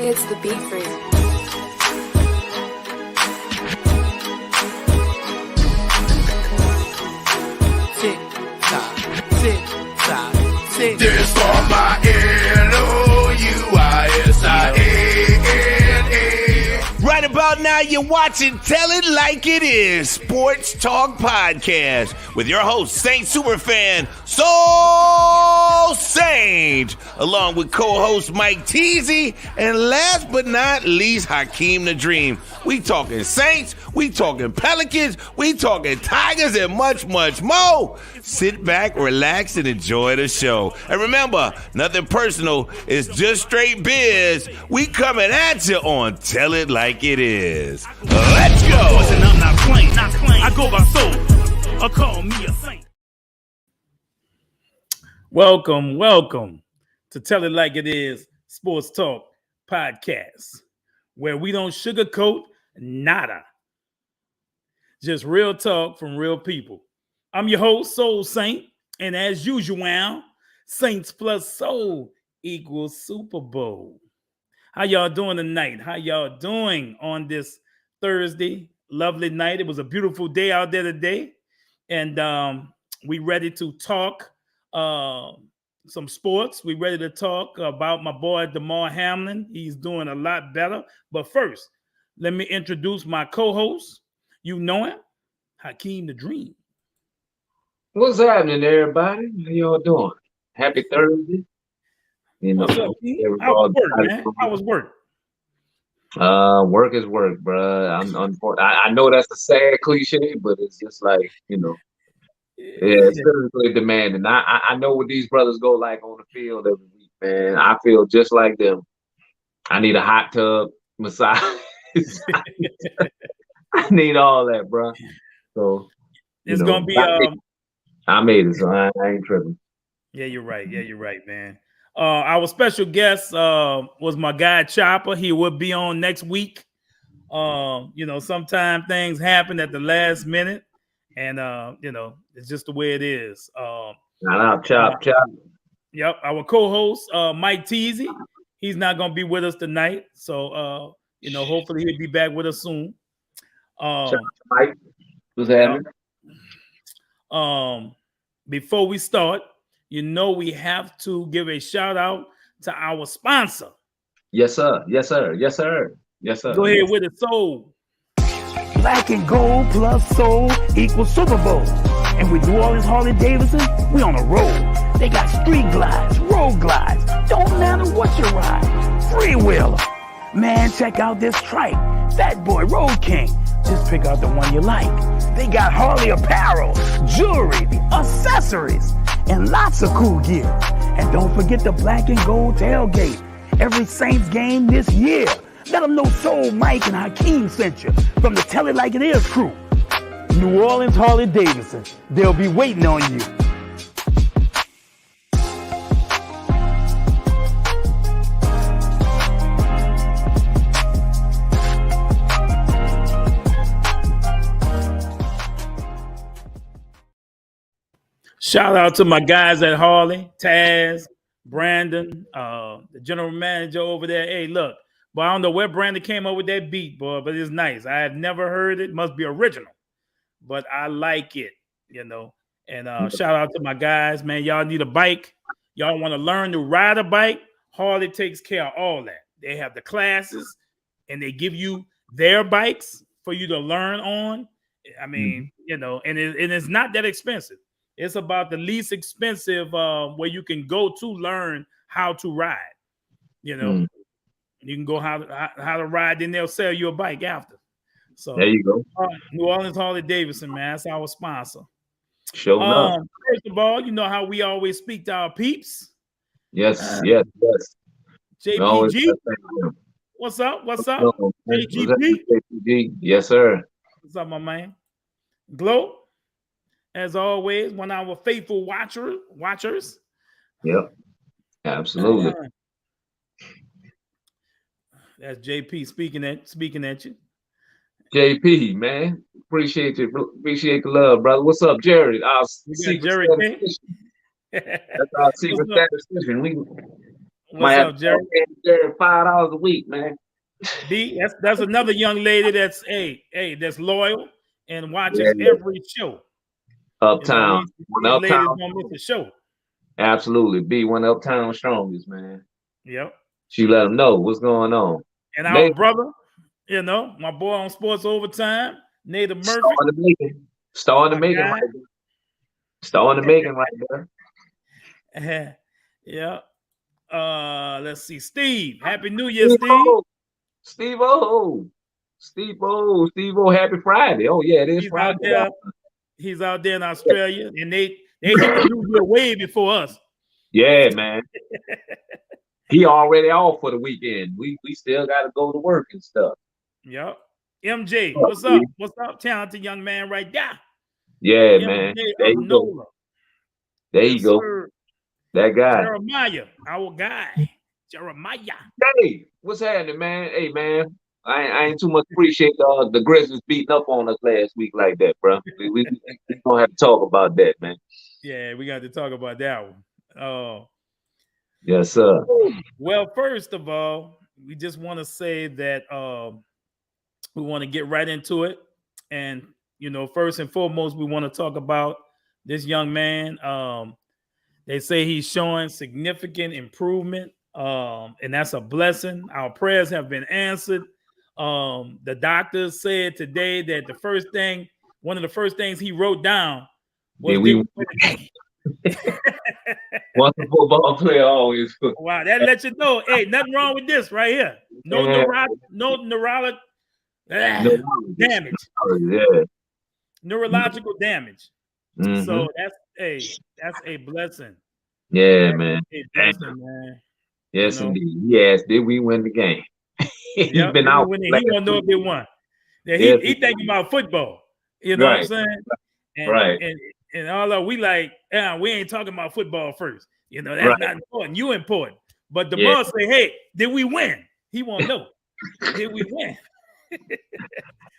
It's the beat freak. Tick tock, tick tock, tick. This for my Louisiana. Right about now, you're watching Tell It Like It Is, Sports Talk Podcast, with your host, Saint Superfan, Soul Saint, along with co-host Mike Teasy, and last but not least, Hakeem the Dream. We talking Saints, we talking Pelicans, we talking Tigers, and much, much more. Sit back, relax, and enjoy the show. And remember, nothing personal, it's just straight biz. We coming at you on Tell It Like It Is. Let's go! And I'm not playing. I go by soul. Or call me a saint. Welcome to Tell It Like It Is, Sports Talk Podcast, where we don't sugarcoat nada. Just real talk from real people. I'm your host, Soul Saint, and as usual, Saints plus Soul equals Super Bowl. How y'all doing tonight? How y'all doing on this Thursday? Lovely night. It was a beautiful day out there today, and we ready to talk some sports. We ready to talk about my boy DAMAR Hamlin. He's doing a lot better. But first, let me introduce my co-host. You know him, Hakeem the Dream. What's happening, everybody? How y'all doing? Happy Thursday. You know, What's up, how was work, man? How was work? Work is work, bro. I know that's a sad cliche, but it's just like, you know, it's physically demanding. I know what these brothers go like on the field every week, man. I feel just like them. I need a hot tub, massage. I need all that, bro. So it's gonna be I made it, so I ain't tripping. Yeah, you're right. Man. Our special guest was my guy Chopper. He will be on next week. You know, sometimes things happen at the last minute, and you know, it's just the way it is. Shout out, Chop. Yep, our co-host Mike Teasy. He's not gonna be with us tonight, so you know, hopefully he'll be back with us soon. Mike, what's happening? Before we start, you know, we have to give a shout out to our sponsor. Yes, sir. Go ahead with it, Soul. Black and gold plus soul equals Super Bowl. And with New Orleans Harley Davidson, we on a roll. They got street glides, road glides. Don't matter what you ride. Freewheeler. Man, check out this trike. Fat Boy Road King. Just pick out the one you like. They got Harley apparel, jewelry, accessories, and lots of cool gear. And don't forget the black and gold tailgate. Every Saints game this year. Let them know Soul, Mike, and Hakeem sent you from the Tell It Like It Is crew. New Orleans Harley Davidson. They'll be waiting on you. Shout out to my guys at Harley, Taz, Brandon, the general manager over there. Hey, look, but I don't know where Brandon came up with that beat, boy, but it's nice. I have never heard it. Must be original, but I like it, you know. And shout out to my guys, man. Y'all need a bike. Y'all want to learn to ride a bike. Harley takes care of all that. They have the classes, and they give you their bikes for you to learn on. I mean, you know, and it's not that expensive. It's about the least expensive where you can go to learn how to ride. You know, you can go how to ride, then they'll sell you a bike after. So there you go. New Orleans Harley Davidson, man, that's our sponsor. Show up. First of all, you know how we always speak to our peeps. Yes. JPG, what's up? JPG, yes, sir. What's up, my man? Glow. As always, one of our faithful watchers. Yep, absolutely. That's JP speaking at you. JP, man, appreciate the love, brother. What's up, Jared? Our secret Jerry statistician. That's our secret statistician. What's up, Jerry? $5 a week, man. B, that's another young lady that's that's loyal and watches every show. Uptown. These ladies don't miss a show. Absolutely. B, one of Uptown strongest, man. Yep. She let them know what's going on. And our brother, my boy on Sports Overtime, Native Murphy. Star in the making right there. Star in the making right there. Yeah. Let's see. Steve. Happy New Year, Steve. Steve-O, happy Friday. Oh, yeah, it is Friday. He's out there in Australia, and they hit the New Year way before us. Yeah, man. He already off for the weekend. We still got to go to work and stuff. Yep. MJ, what's up? What's up, talented young man right there? Yeah, MJ man. There you go. There you go. Sir. That guy. Jeremiah, our guy. Jeremiah. Hey, what's happening, man? Hey, man. I ain't too much appreciate the Grizzlies beating up on us last week like that, bro. We don't have to talk about that, man. Yeah, we got to talk about that one. Yes, sir. Well, first of all, we just want to say that we want to get right into it. And, first and foremost, we want to talk about this young man. They say he's showing significant improvement, and that's a blessing. Our prayers have been answered. The doctors said today that one of the first things he wrote down was once a football player, always. Wow, that lets you know, hey, nothing wrong with this right here. No neurological damage. Yeah. Neurological damage. Mm-hmm. So that's a blessing. Yeah, man. A blessing, man. Yes, indeed. Yes, did we win the game? He's been out. He want to know if they won. Yeah, he thinking about football. You know what I'm saying? And although we we ain't talking about football first. That's not important. You important. But the boss say, hey, did we win? He want to know. Did we win?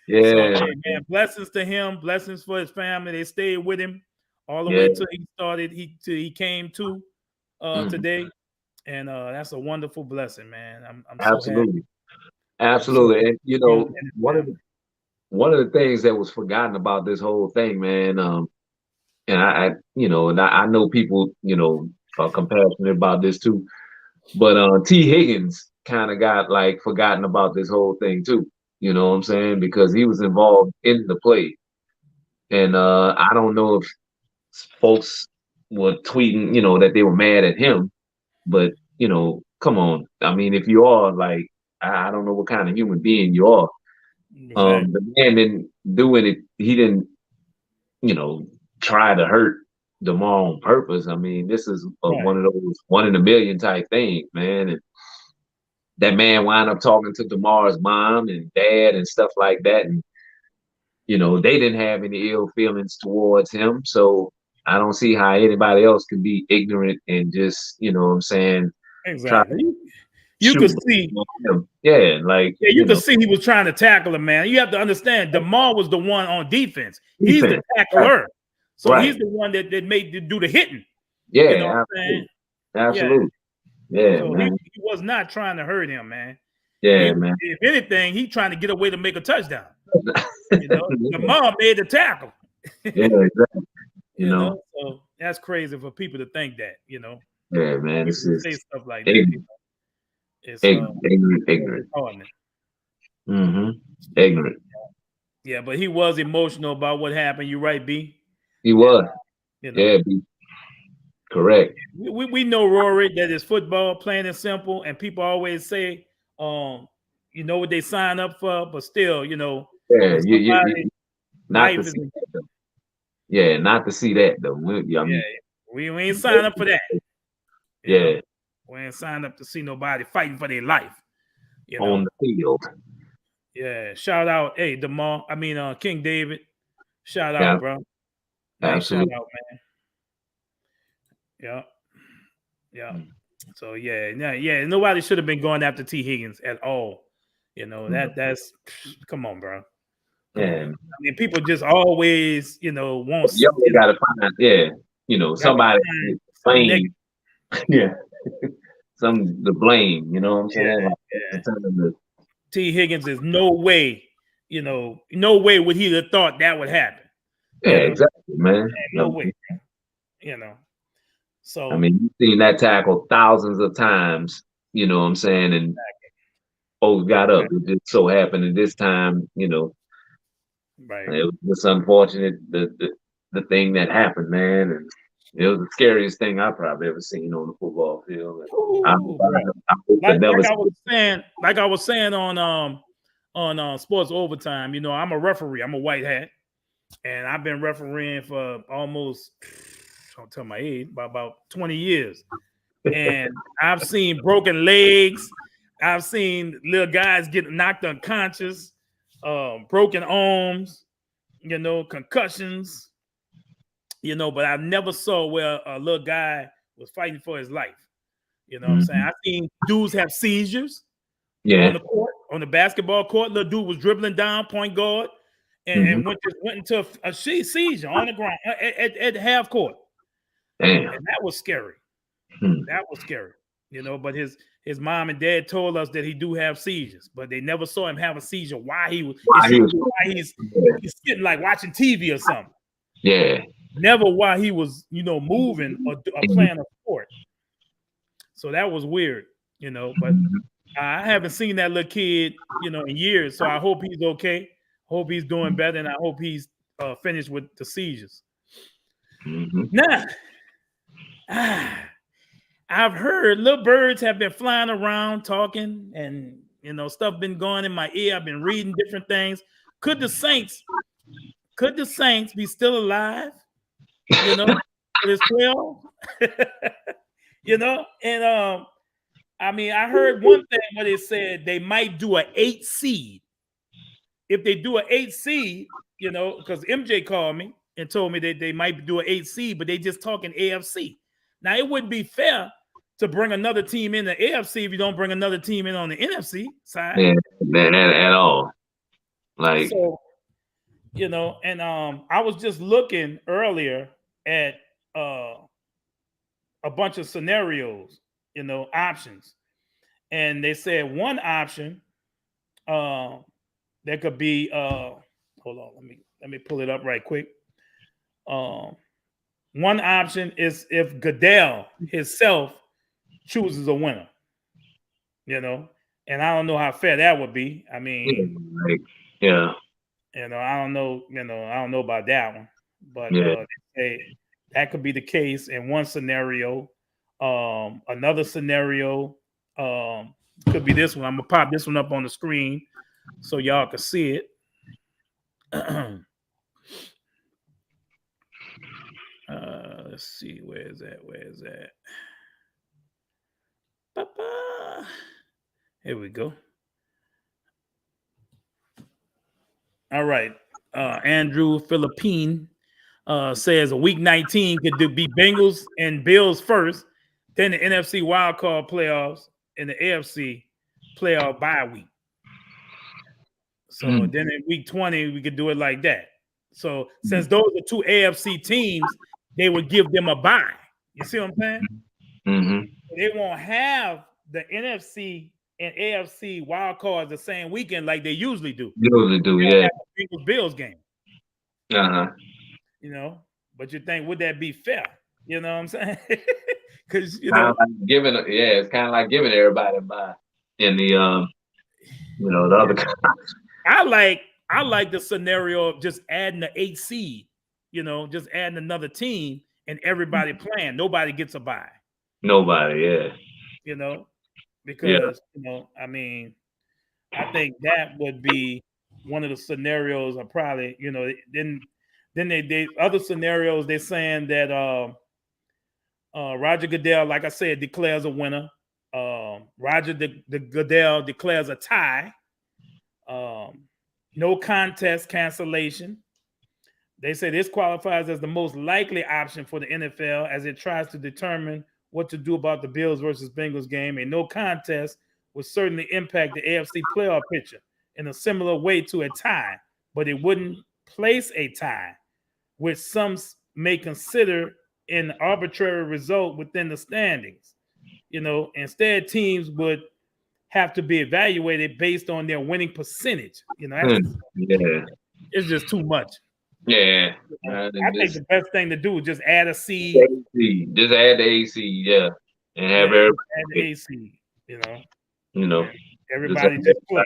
Yeah. So, hey, man, blessings to him. Blessings for his family. They stayed with him all the way till he started. He came to today. And that's a wonderful blessing, man. I'm absolutely. So happy. Absolutely. And one of the things that was forgotten about this whole thing, man, and I know people, are compassionate about this too, but T. Higgins kind of got forgotten about this whole thing too. You know what I'm saying? Because he was involved in the play. And I don't know if folks were tweeting, that they were mad at him, but come on. I mean, if you are I don't know what kind of human being you are. The man didn't do it. He didn't, try to hurt DAMAR on purpose. I mean, this is one of those 1 in a million type things, man. And that man wound up talking to DAMAR's mom and dad and stuff like that. And, they didn't have any ill feelings towards him. So I don't see how anybody else can be ignorant and just, what I'm saying? Exactly. You could see him. Yeah, you could see he was trying to tackle him, man. You have to understand DAMAR was the one on defense. He's the tackler. So he's the one that made you do the hitting. Yeah, you know what I'm saying? Absolutely. Yeah, so man. He was not trying to hurt him, man. Yeah, man. If anything, he trying to get away to make a touchdown. DAMAR made the tackle. Yeah, exactly. So that's crazy for people to think that, Yeah, man. This say stuff like that. It's ignorant. Mm-hmm. Ignorant. Yeah, but he was emotional about what happened. You're right, B. He was. Yeah, B. Correct. We know, Rory, that it's football, plain and simple, and people always say, what they sign up for, but still, Yeah, not to see that though. We ain't signed up for that. Yeah. We ain't signed up to see nobody fighting for their life. On the field. Yeah. Shout out, DAMAR. King David. Shout out, bro. Absolutely. Shout out, man. Yeah. So nobody should have been going after T. Higgins at all. That's come on, bro. Yeah. People just always, want. You gotta find, somebody. Yeah. the blame. You know what I'm saying? T. Higgins is no way, no way would he have thought that would happen. Yeah, exactly, man. No way. So I mean, you've seen that tackle thousands of times. You know what I'm saying? And folks got up. It just so happened at this time, right. It was just unfortunate the thing that happened, man. And it was the scariest thing I've probably ever seen on the football field. Like I was saying on Sports Overtime, I'm a referee. I'm a white hat, and I've been refereeing for almost, don't tell my age, about 20 years. And I've seen broken legs. I've seen little guys get knocked unconscious, broken arms, concussions, but I never saw where a little guy was fighting for his life. You know what I'm saying? I've seen dudes have seizures on the court, on the basketball court. Little dude was dribbling down, point guard, and went into a seizure on the ground at half court. Damn. And that was scary. That was scary. But his mom and dad told us that he do have seizures, but they never saw him have a seizure while he's sitting like watching TV or something. Yeah. Never while he was, moving or playing a sport. So that was weird, but I haven't seen that little kid, in years. So I hope he's okay. Hope he's doing better, and I hope he's finished with the seizures. Now, I've heard little birds have been flying around talking, and stuff been going in my ear. I've been reading different things. Could the Saints be still alive? For this playoff? And I mean, I heard one thing where they said they might do an 8 seed. If they do an 8 seed, because MJ called me and told me that they might do an 8 seed, but they just talking AFC. Now, it wouldn't be fair to bring another team in the AFC if you don't bring another team in on the NFC side. Yeah, man, at all. Like, so, and I was just looking earlier at a bunch of scenarios, options. And they said one option that could be hold on, let me pull it up right quick. One option is if Goodell himself chooses a winner, and I don't know how fair that would be. I mean, yeah. I don't know, I don't know about that one, but they say that could be the case in one scenario. Another scenario could be this one. I'm gonna pop this one up on the screen so y'all can see it. Let's see, where is that? Here we go. All right. Andrew Philippine says a week 19 could be Bengals and Bills first, then the NFC wildcard playoffs and the AFC playoff bye week. So then in week 20, we could do it like that. So since those are two AFC teams, they would give them a bye. You see what I'm saying? They won't have the NFC and AFC wild cards the same weekend like they usually do. Yeah. Bengals Bills game. But you think, would that be fair? You know what I'm saying? Because it's kind of like giving everybody a bye in the the other. I like the scenario of just adding the 8 seed. Just adding another team and everybody playing. Nobody gets a bye. Nobody, yeah. Because I mean, I think that would be one of the scenarios. Are probably then they other scenarios. They're saying that Roger Goodell, like I said, declares a winner. Roger Goodell declares a tie. No contest cancellation. They say this qualifies as the most likely option for the NFL as it tries to determine what to do about the Bills versus Bengals game. A no contest would certainly impact the AFC playoff picture in a similar way to a tie, but it wouldn't place a tie, which some may consider an arbitrary result within the standings. instead teams would have to be evaluated based on their winning percentage. It's just too much. Yeah. I think the best thing to do is just add a seed. AC. Just add the AC, yeah. And have everybody add the AC, everybody just play.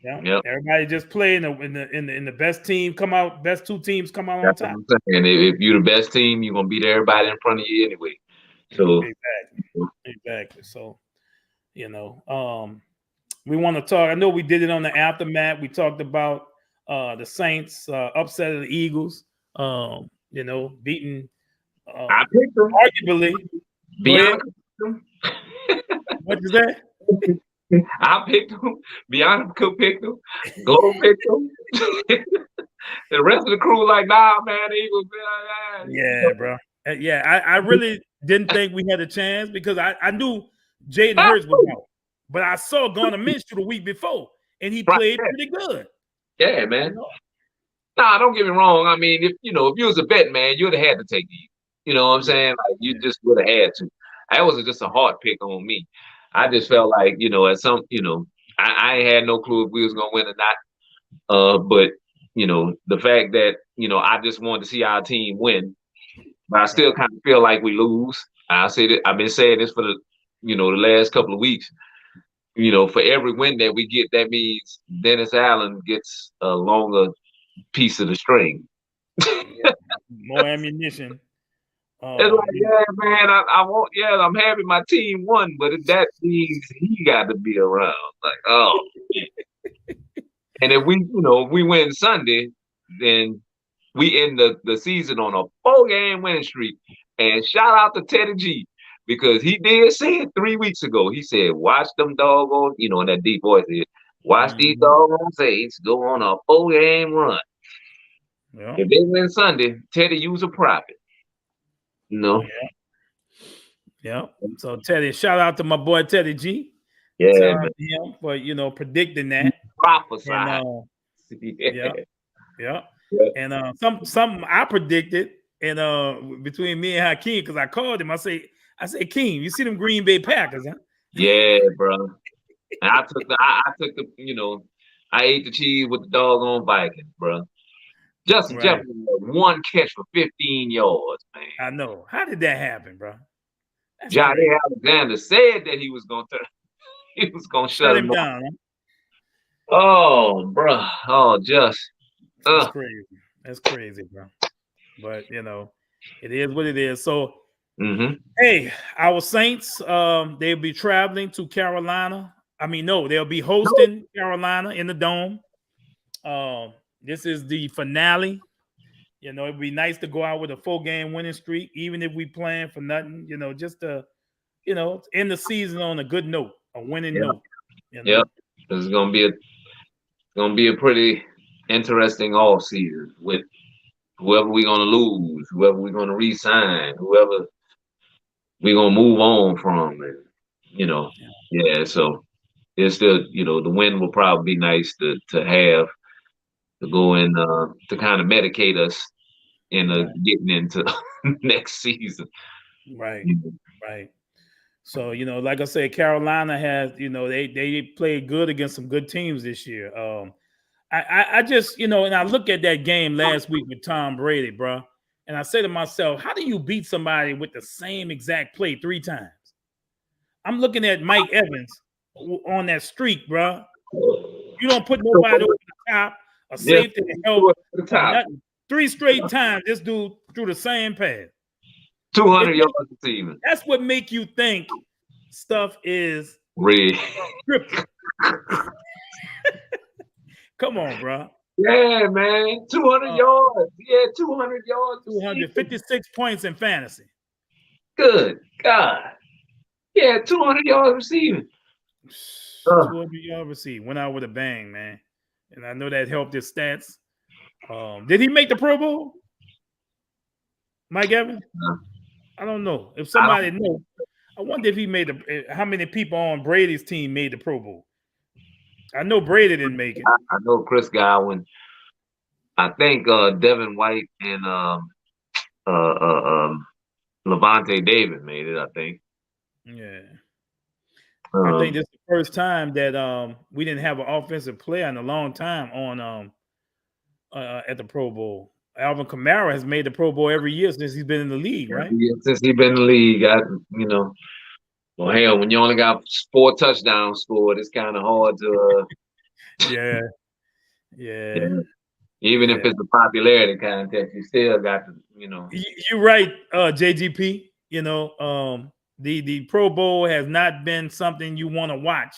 Everybody just play in the best team come out, best two teams come out on top. And if you're the best team, you're gonna beat everybody in front of you anyway. So exactly. So, we want to talk. I know we did it on the aftermath. We talked about the Saints upset of the Eagles. Beating I picked them. Arguably. What is that? I picked them. Bianca picked them. Glow picked them. The rest of the crew like, nah, man, the Eagles. Yeah, bro. Yeah, I really didn't think we had a chance because I knew Jaden Hurts was out, but I saw Garner Minshew the week before, and he played pretty good. Yeah, man. Nah, don't get me wrong. I mean, if you was a bet man, you'd have had to take these. You know what I'm saying? Like you just would have had to. That was just a hard pick on me. I just felt like, at some, I ain't had no clue if we was gonna win or not. But the fact that I just wanted to see our team win, but I still kind of feel like we lose. I say that I've been saying this for the last couple of weeks. For every win that we get, that means Dennis Allen gets a longer piece of the string. More ammunition. It's like, yeah, man, I'm happy my team won, but that means he got to be around. Like, oh. And if we win Sunday, then we end the season on a 4-game winning streak. And shout out to Teddy G, because he did say it 3 weeks ago. He said, watch them doggone, in that deep voice here, watch these doggone Saints go on a 4-game run. Yeah. If they win Sunday, Teddy use a profit. Yeah. So Teddy, shout out to my boy Teddy G. Yeah, shout out to him for predicting that. Prophesied. Yeah. And something I predicted, and between me and Hakeem, because I called him, I say, Keem, you see them Green Bay Packers, huh? Yeah, bro. And I took the I ate the cheese with the doggone Vikings, bro. Justin Jefferson had 1 catch for 15 yards, man. I know. How did that happen, bro? Johnny Alexander said that he was gonna shut him down. Huh? Oh, bro. Oh, That's crazy. That's crazy, bro. But it is what it is. So, hey, our Saints, they'll be traveling to Carolina. I mean, no, they'll be hosting Carolina in the Dome. This is the finale. It'd be nice to go out with a 4-game winning streak, even if we playing for nothing. Just to, end the season on a good note, a winning note. Yep, it's gonna be a pretty interesting off season with whoever we're gonna lose, whoever we're gonna re-sign, whoever we're gonna move on from, and So it's still, the win will probably be nice to have. To go in to kind of medicate us in getting into next season. Right. Right. So, like I said, Carolina has, they played good against some good teams this year. I just, and I look at that game last week with Tom Brady, bro, and I say to myself, how do you beat somebody with the same exact play 3 times? I'm looking at Mike Evans on that streak, bro. You don't put nobody over the top. A safety to help. 3 straight times, this dude threw the same pass. 200 yards receiving. That's what make you think stuff is real. Come on, bro. Yeah, man. 200 yards. Yeah, 200 yards. 256 points in fantasy. Good God. Yeah, 200 yards receiving. 200 yards receiving. Went out with a bang, man. And I know that helped his stats. Did he make the Pro Bowl? Mike Evans? I don't know. If somebody knows, I wonder if he made how many people on Brady's team made the Pro Bowl. I know Brady didn't make it. I know Chris Godwin. I think Devin White and Levante David made it, I think. Yeah. I think this is the first time that we didn't have an offensive player in a long time on at the Pro Bowl. Alvin Kamara has made the Pro Bowl every year since he's been in the league, right? Since he's been in the league, well, hell, when you only got 4 touchdowns scored, it's kind of hard to. Yeah. Even if it's a popularity contest, you still got to, You're right, JGP. The Pro Bowl has not been something you want to watch.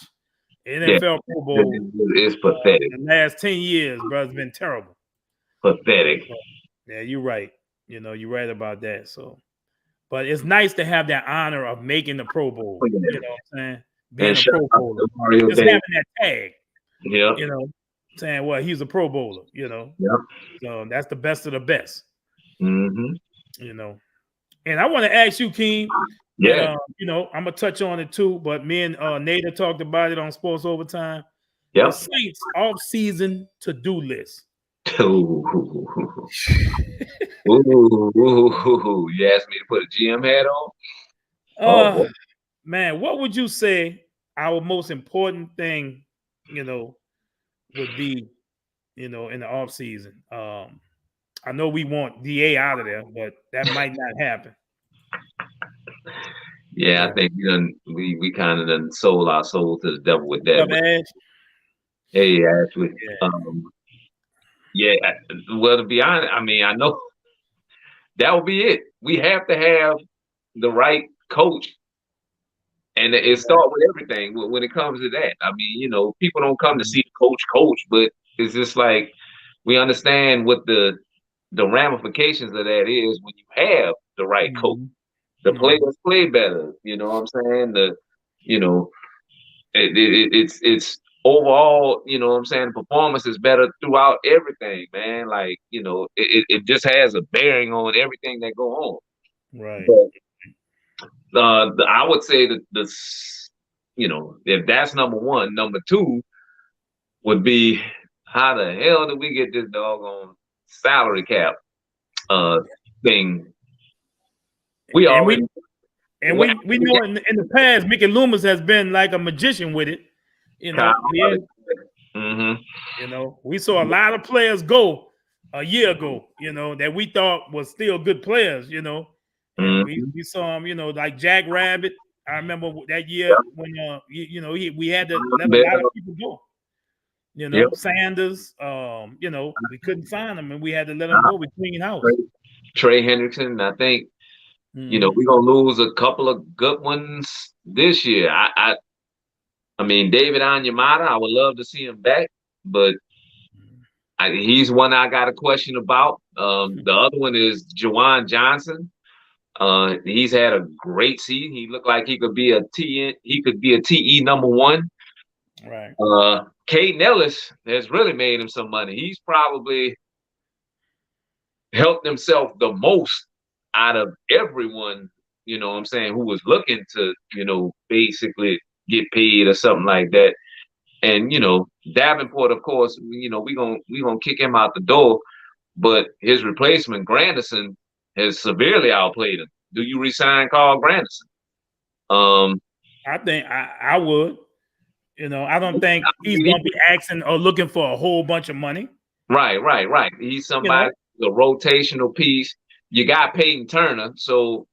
NFL Pro Bowl is pathetic. The last 10 years, bro, it's been terrible. Pathetic. Yeah, you're right. You're right about that. So, but it's nice to have that honor of making the Pro Bowl. You know what I'm saying? Being a Pro Bowler. Just having that tag. Yeah. Saying, well, he's a Pro Bowler, Yeah. So that's the best of the best. Mm-hmm. And I want to ask you, Keem. Yeah. I'm gonna touch on it too, but me and Nada talked about it on Sports Overtime. Yeah. The Saints off-season to-do list. Ooh. You asked me to put a GM hat on? Man, what would you say our most important thing, would be, in the off season? I know we want DA out of there, but that might not happen. Yeah, I think we kind of done sold our soul to the devil with that. Hey, Ashley. Well, to be honest, I know that will be it. We have to have the right coach. And it starts with everything when it comes to that. People don't come to see the coach, but it's just like we understand what the ramifications of that is when you have the right coach. The players play better. You know what I'm saying? It's overall, the performance is better throughout everything, man. Like, it just has a bearing on everything that go on. Right. But I would say that if that's number one, number two would be how the hell did we get this doggone salary cap thing? We know in the past, Mickey Loomis has been like a magician with it. We saw a lot of players go a year ago, that we thought was still good players, And we saw him, like Jack Rabbit. I remember that year when we had to let a lot of people go. Sanders, we couldn't find them and we had to let them go between house. Trey Hendrickson, I think, we're gonna lose a couple of good ones this year. I mean, David Onyemata, I would love to see him back, but he's one I got a question about. The other one is Juwan Johnson. He's had a great season. He looked like he could be a TE number one. Right. Caden Ellis has really made him some money. He's probably helped himself the most out of everyone, who was looking to, basically get paid or something like that. And, Davenport, of course, we gonna kick him out the door, but his replacement, Granderson, has severely outplayed him. Do you resign Carl Granderson? I think I would. I don't think he's going to be asking or looking for a whole bunch of money. Right. He's somebody, a rotational piece. You got Peyton Turner, so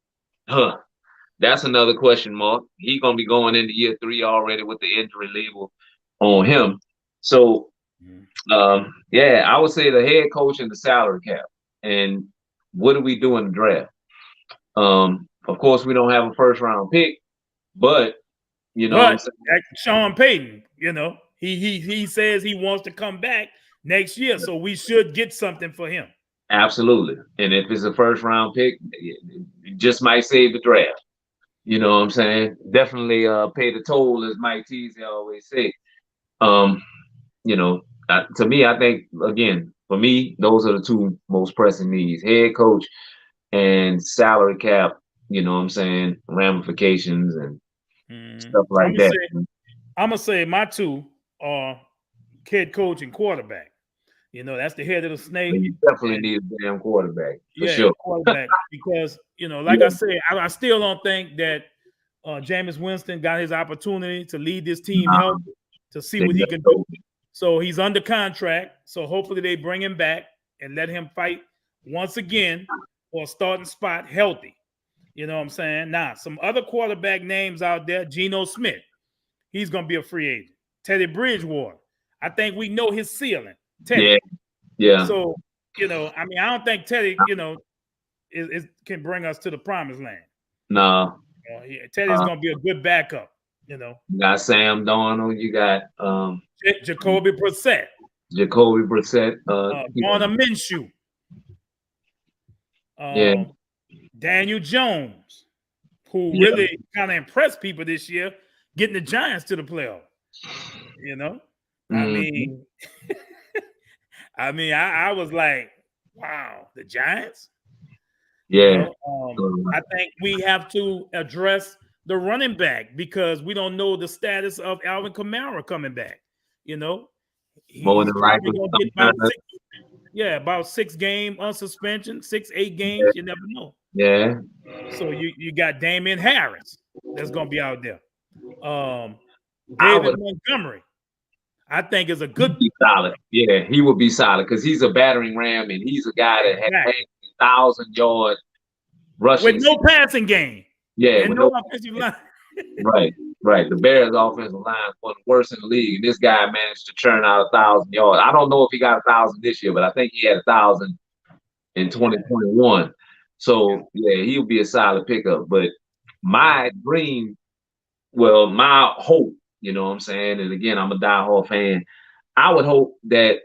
that's another question mark. He's going to be going into year 3 already with the injury label on him. So, I would say the head coach and the salary cap. And what do we do in the draft? Of course, we don't have a first-round pick, but Sean Payton, he says he wants to come back next year, so we should get something for him. Absolutely. And if it's a first-round pick, it just might save the draft. You know what I'm saying? Definitely pay the toll, as Mike Teasy always say. To me, I think, again, for me, those are the two most pressing needs: head coach and salary cap, ramifications and stuff like that. I'm going to say my two are head coach and quarterback. That's the head of the snake. You definitely need a damn quarterback, for sure. Quarterback, because, like I said, I still don't think that Jameis Winston got his opportunity to lead this team healthy, to see what he can do. So he's under contract. So hopefully they bring him back and let him fight once again for a starting spot healthy. You know what I'm saying? Now, some other quarterback names out there, Geno Smith. He's going to be a free agent. Teddy Bridgewater. I think we know his ceiling. Teddy. Yeah. So, I don't think Teddy, can bring us to the promised land. No. Teddy's going to be a good backup, You got Sam Darnold. You got Jacoby Brissett. Garner Minshew. Daniel Jones, who really kind of impressed people this year, getting the Giants to the playoffs. I was like, wow, the Giants? Yeah. I think we have to address the running back because we don't know the status of Alvin Kamara coming back. More than likely. About 6 game on suspension, 6-8 games. You never know. Yeah. So you got Damian Harris that's going to be out there. David Montgomery, I think is a good solid. Yeah, he would be solid because he's a battering ram and he's a guy that has 1,000-yard rushing with no passing game. Yeah, and no offensive line. Right. The Bears' offensive line was the worst in the league, and this guy managed to churn out 1,000 yards. I don't know if he got 1,000 this year, but I think he had 1,000 in 2021. So he'll be a solid pickup. But my dream, my hope, you know what I'm saying, and again, I'm a diehard fan. I would hope that,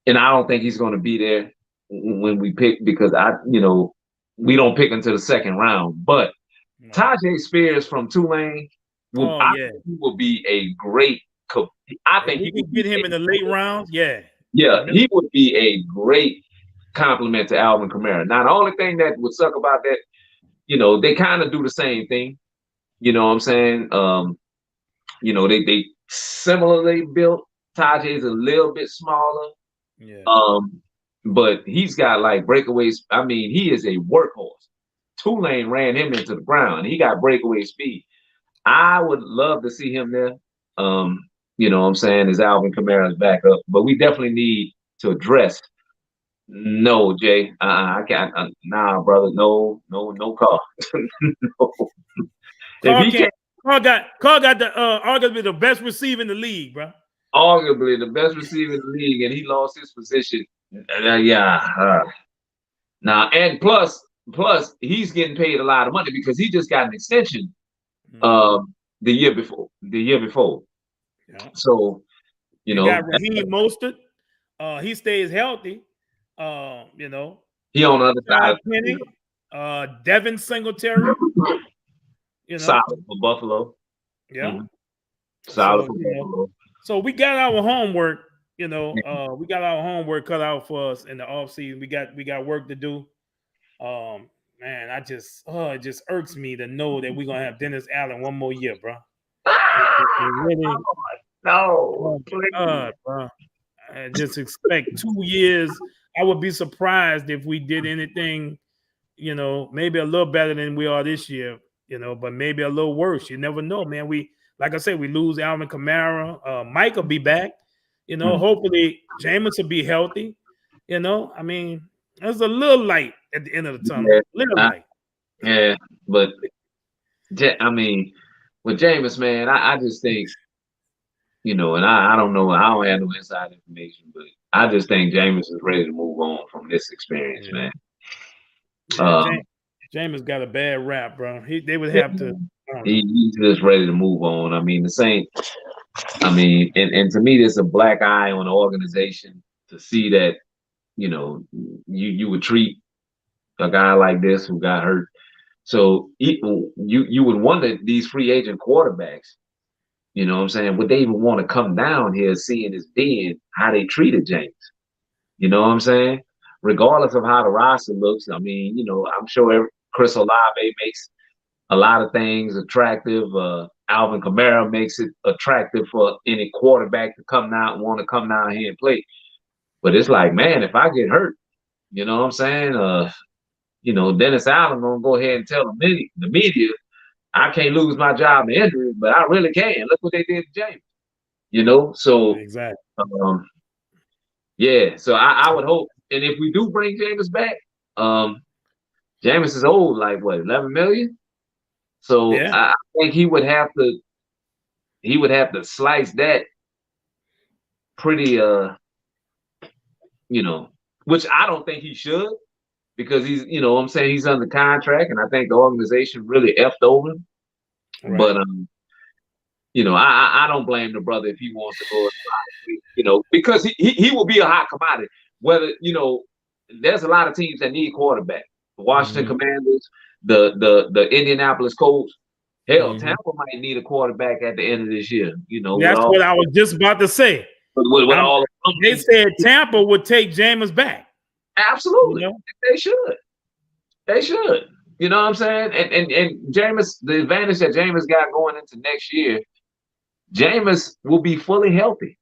and I don't think he's going to be there when we pick because we don't pick until the second round. But Tajay Spears from Tulane will be a great. I think we can get him in the late rounds. Yeah, he would be a great compliment to Alvin Kamara. Now, the only thing that would suck about that, they kind of do the same thing. You know what I'm saying? They similarly built. Tajay's a little bit smaller. Yeah. But he's got like breakaways. I mean, he is a workhorse. Tulane ran him into the ground. He got breakaway speed. I would love to see him there. You know what I'm saying, as Alvin Kamara's backup. But we definitely need to address. No, Jay. I can't. Nah, brother. No, Carr. No. Carr got the arguably the best receiver in the league, bro. Arguably the best receiver in the league, and he lost his position. Now, and plus, he's getting paid a lot of money because he just got an extension the year before. Yeah. So, you got Raheem Mostert. He stays healthy. He on the other side. Penny, Devin Singletary. Solid for Buffalo. Yeah. Mm-hmm. Solid for Buffalo. So we got our homework. We got our homework cut out for us in the offseason. We got work to do. Man, it just irks me to know that we're gonna have Dennis Allen one more year, bro. Really, no, bro. I just expect 2 years. I would be surprised if we did anything, maybe a little better than we are this year, but maybe a little worse. You never know, man. Like I said, we lose Alvin Kamara. Mike will be back. Hopefully Jameis will be healthy. I mean, there's a little light at the end of the tunnel. Light. Yeah, but I mean, with Jameis, man, I just think, and I don't know, I don't have no inside information, but I just think Jameis is ready to move on from this experience, man. Jameis got a bad rap, bro. They would have to. He's just ready to move on. I mean, and to me, there's a black eye on the organization to see that, you would treat a guy like this who got hurt. So you would wonder, these free agent quarterbacks, you know what I'm saying, would they even want to come down here seeing this being how they treated James? You know what I'm saying? Regardless of how the roster looks, I mean, I'm sure Chris Olave makes a lot of things attractive. Alvin Kamara makes it attractive for any quarterback to want to come down here and play. But it's like, man, if I get hurt, you know what I'm saying? Dennis Allen gonna go ahead and tell the media, I can't lose my job to injury, but I really can. Look what they did to James. You know, so Exactly. yeah. So I would hope, and if we do bring James back, James is old, like what, 11 million. So Yeah. I think he would have to slice that pretty which I don't think he should, because he's, what I'm saying, he's under contract, and I think the organization really effed over him. Right. But I don't blame the brother if he wants to go and because he will be a hot commodity. Whether there's a lot of teams that need quarterback. The Washington Commanders, the Indianapolis Colts. Hell, Tampa might need a quarterback at the end of this year. That's what I was just about to say. With all they said Tampa would take Jameis back. Absolutely, they should. They should. You know what I'm saying? And Jameis, the advantage that Jameis got going into next year, Jameis will be fully healthy.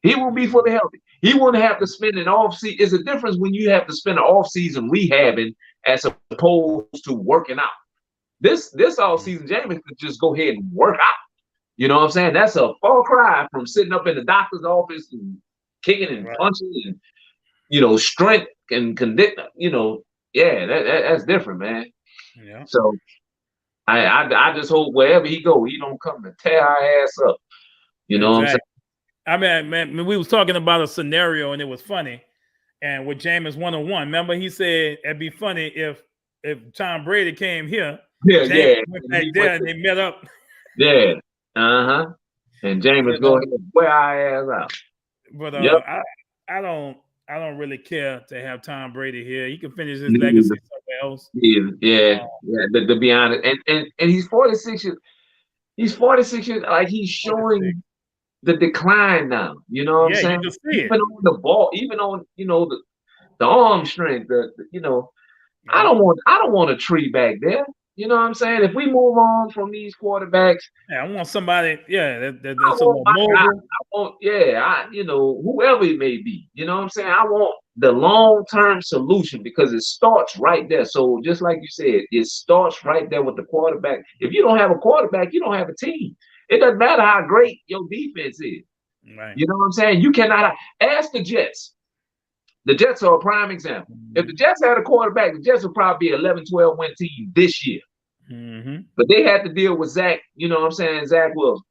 He will be fully healthy. He won't have to spend an off-season. It's a difference when you have to spend an off-season rehabbing as opposed to working out. This off-season, Jameis could just go ahead and work out. You know what I'm saying? That's a far cry from sitting up in the doctor's office and kicking and punching and, strength and condition. That's different, man. Yeah. So I just hope wherever he go, he don't come to tear our ass up. You know what I'm saying? I mean, man, we was talking about a scenario and it was funny. And with Jameis 101, remember he said it'd be funny if Tom Brady came here. Jameis went back there and they met up. Yeah. And Jameis go ahead and wear our ass out. But I don't really care to have Tom Brady here. He can finish his legacy somewhere else. Yeah. To be honest, and he's 46 years. He's 46 years. Like, he's showing the decline now. You know what I'm saying? You can see even on the ball, even on the arm strength. I don't want a tree back there. You know what I'm saying? If we move on from these quarterbacks, I want somebody, that's a little mobile. Whoever it may be. You know what I'm saying? I want the long-term solution, because it starts right there. So just like you said, it starts right there with the quarterback. If you don't have a quarterback, you don't have a team. It doesn't matter how great your defense is. Right. You know what I'm saying? You cannot ask the Jets. The Jets are a prime example. If the Jets had a quarterback, the Jets would probably be 11-12 win team this year. But they had to deal with Zach, you know what I'm saying? Zach Wilson.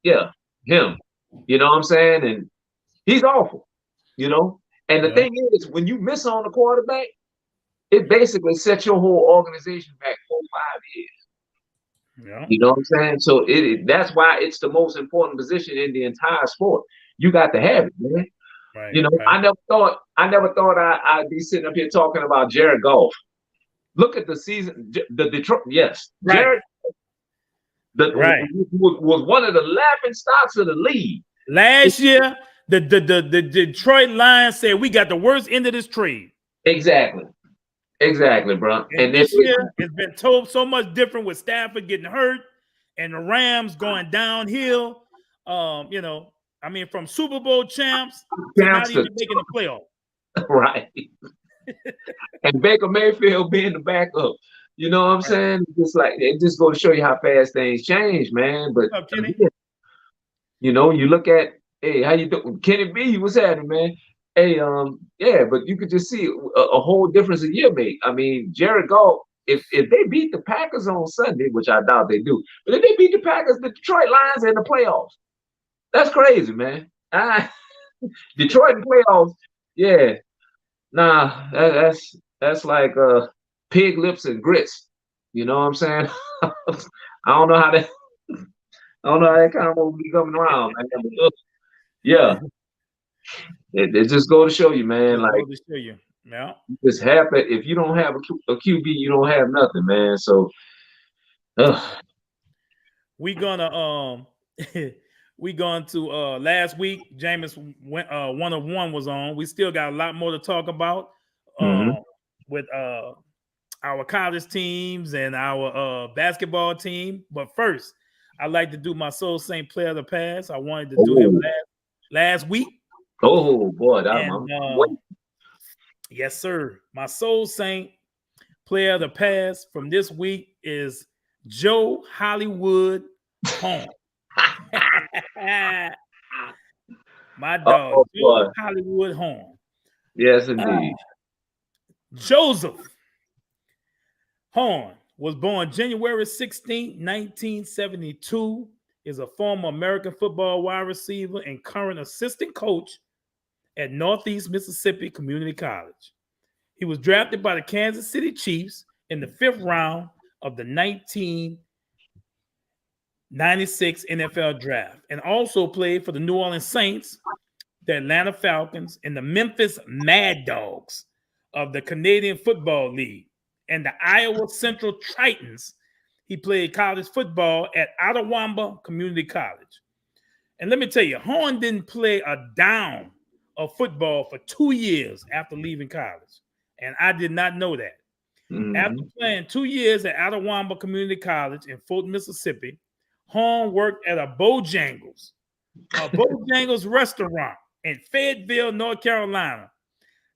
Him. You know what I'm saying? And he's awful, And the thing is, when you miss on the quarterback, it basically sets your whole organization back 4 or 5 years. Yeah. You know what I'm saying? So that's why it's the most important position in the entire sport. You got to have it, man. Right, I never thought I'd be sitting up here talking about Jared Goff. Look at the season, the Detroit. Yes, right. Jared was one of the laughing stocks of the league last year. The Detroit Lions said we got the worst end of this trade. Exactly, bro. And this year it's been told so much different, with Stafford getting hurt and the Rams going downhill. From Super Bowl champs to not even making the playoff. Right. And Baker Mayfield being the backup. You know what I'm saying? It just go to show you how fast things change, man. But you look at, hey, how you doing? Kenny B, what's happening, man? Hey, but you could just see a whole difference a year made. I mean, Jared Goff, if they beat the Packers on Sunday, which I doubt they do, but if they beat the Packers, the Detroit Lions in the playoffs. That's crazy, man. Detroit in playoffs, yeah. Nah, that's like pig lips and grits. You know what I'm saying? I don't know how that kind of will be coming around, man. Yeah. It just go to show you, man. Like, to show you. Yeah. Just happen. If you don't have a QB, you don't have nothing, man. So we gonna last week, Jameis went 101 was on. We still got a lot more to talk about with our college teams and our basketball team. But first, I'd like to do my Soul Saint Player of the Past. I wanted to do him last week. Oh boy, yes, sir. My Soul Saint Player of the Past from this week is Joe Hollywood Horn. My dog, Oh, Joe boy. Hollywood Horn. Yes, indeed. Joseph Horn was born January 16, 1972, is a former American football wide receiver and current assistant coach at Northeast Mississippi Community College. He was drafted by the Kansas City Chiefs in the 5th round of the 1996 NFL Draft and also played for the New Orleans Saints, the Atlanta Falcons, and the Memphis Mad Dogs of the Canadian Football League and the Iowa Central Titans. He played college football at Ottawamba Community College. And let me tell you, Horn didn't play a down of football for 2 years after leaving college. And I did not know that. Mhm. After playing 2 years at Ottawamba Community College in Fulton, Mississippi, Horn worked at a Bojangles restaurant in Fayetteville, North Carolina.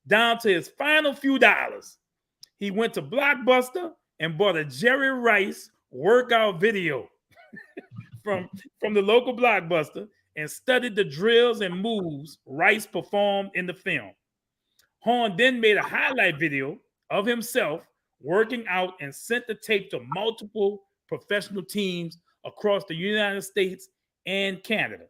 Down to his final few dollars, he went to Blockbuster and bought a Jerry Rice workout video from the local Blockbuster and studied the drills and moves Rice performed in the film. Horn then made a highlight video of himself working out and sent the tape to multiple professional teams across the United States and Canada.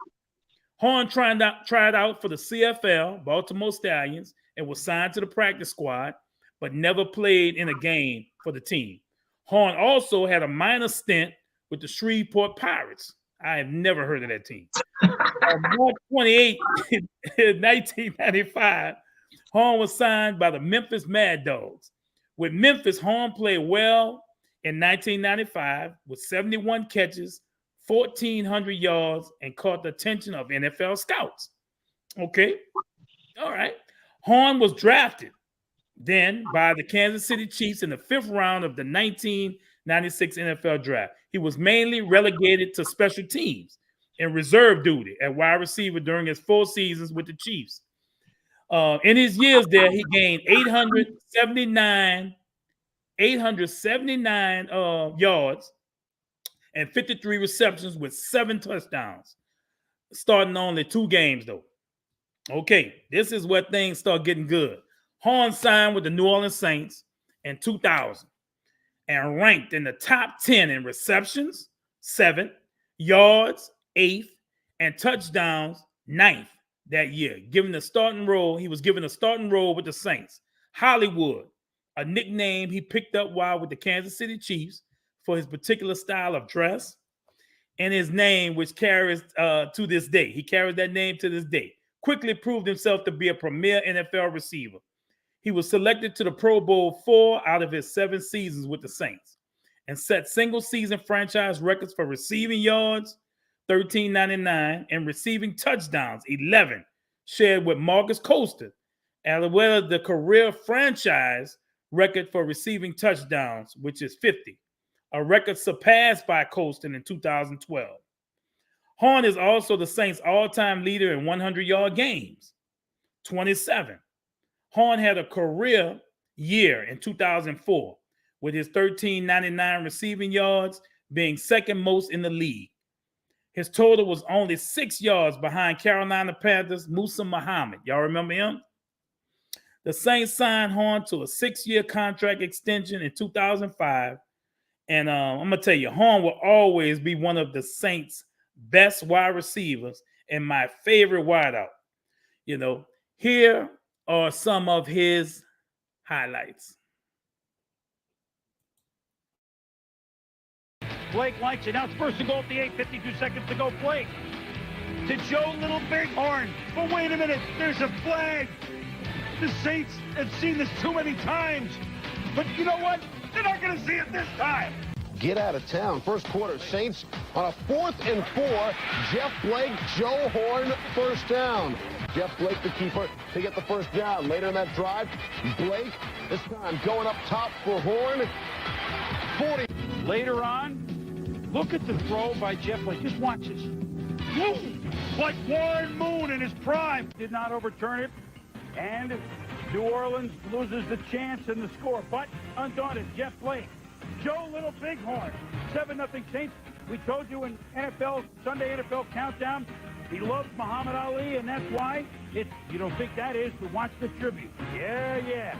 Horn tried out for the CFL, Baltimore Stallions, and was signed to the practice squad, but never played in a game for the team. Horn also had a minor stint with the Shreveport Pirates. I have never heard of that team. On March 28, 1995, Horn was signed by the Memphis Mad Dogs. With Memphis, Horn played well in 1995 with 71 catches, 1,400 yards, and caught the attention of NFL scouts. Okay, all right. Horn was drafted then by the Kansas City Chiefs in the 5th round of the 1996 NFL Draft. He was mainly relegated to special teams and reserve duty at wide receiver during his 4 seasons with the Chiefs. In his years there, he gained 879 yards and 53 receptions with 7 touchdowns, starting only 2 games, though. Okay, this is where things start getting good. Horn signed with the New Orleans Saints in 2000 and ranked in the top 10 in receptions, 7th, yards, 8th, and touchdowns, 9th that year. Given the starting role, he was given a starting role with the Saints. Hollywood, a nickname he picked up while with the Kansas City Chiefs for his particular style of dress, and his name, which carries to this day. He carries that name to this day. Quickly proved himself to be a premier NFL receiver. He was selected to the Pro Bowl 4 out of his 7 seasons with the Saints and set single-season franchise records for receiving yards, 1,399, and receiving touchdowns, 11, shared with Marcus Costa, as well as the career franchise record for receiving touchdowns, which is 50, a record surpassed by Colston in 2012. Horn is also the Saints' all-time leader in 100-yard games, 27. Horn had a career year in 2004 with his 1,399 receiving yards being second most in the league. His total was only 6 yards behind Carolina Panthers' Musa Muhammad. Y'all remember him? The Saints signed Horn to a 6-year contract extension in 2005. And I'm going to tell you, Horn will always be one of the Saints' best wide receivers and my favorite wideout. You know, here are some of his highlights. Blake likes it. Now it's first to go at the 8, 52 seconds to go. Blake to Joe Little Bighorn. But wait a minute, there's a flag. The Saints have seen this too many times. But you know what? They're not going to see it this time. Get out of town. First quarter, Saints on a 4th and 4. Jeff Blake, Joe Horn, first down. Jeff Blake, the keeper, to get the first down. Later in that drive, Blake, this time going up top for Horn. 40. Later on, look at the throw by Jeff Blake. Just watch this. Like Warren Moon in his prime. Did not overturn it. And New Orleans loses the chance in the score. But undaunted, Jeff Blake Joe Little Bighorn. 7-0 Saints. We told you in Sunday NFL Countdown, he loves Muhammad Ali, and that's why you don't think that is, but watch the tribute. Yeah.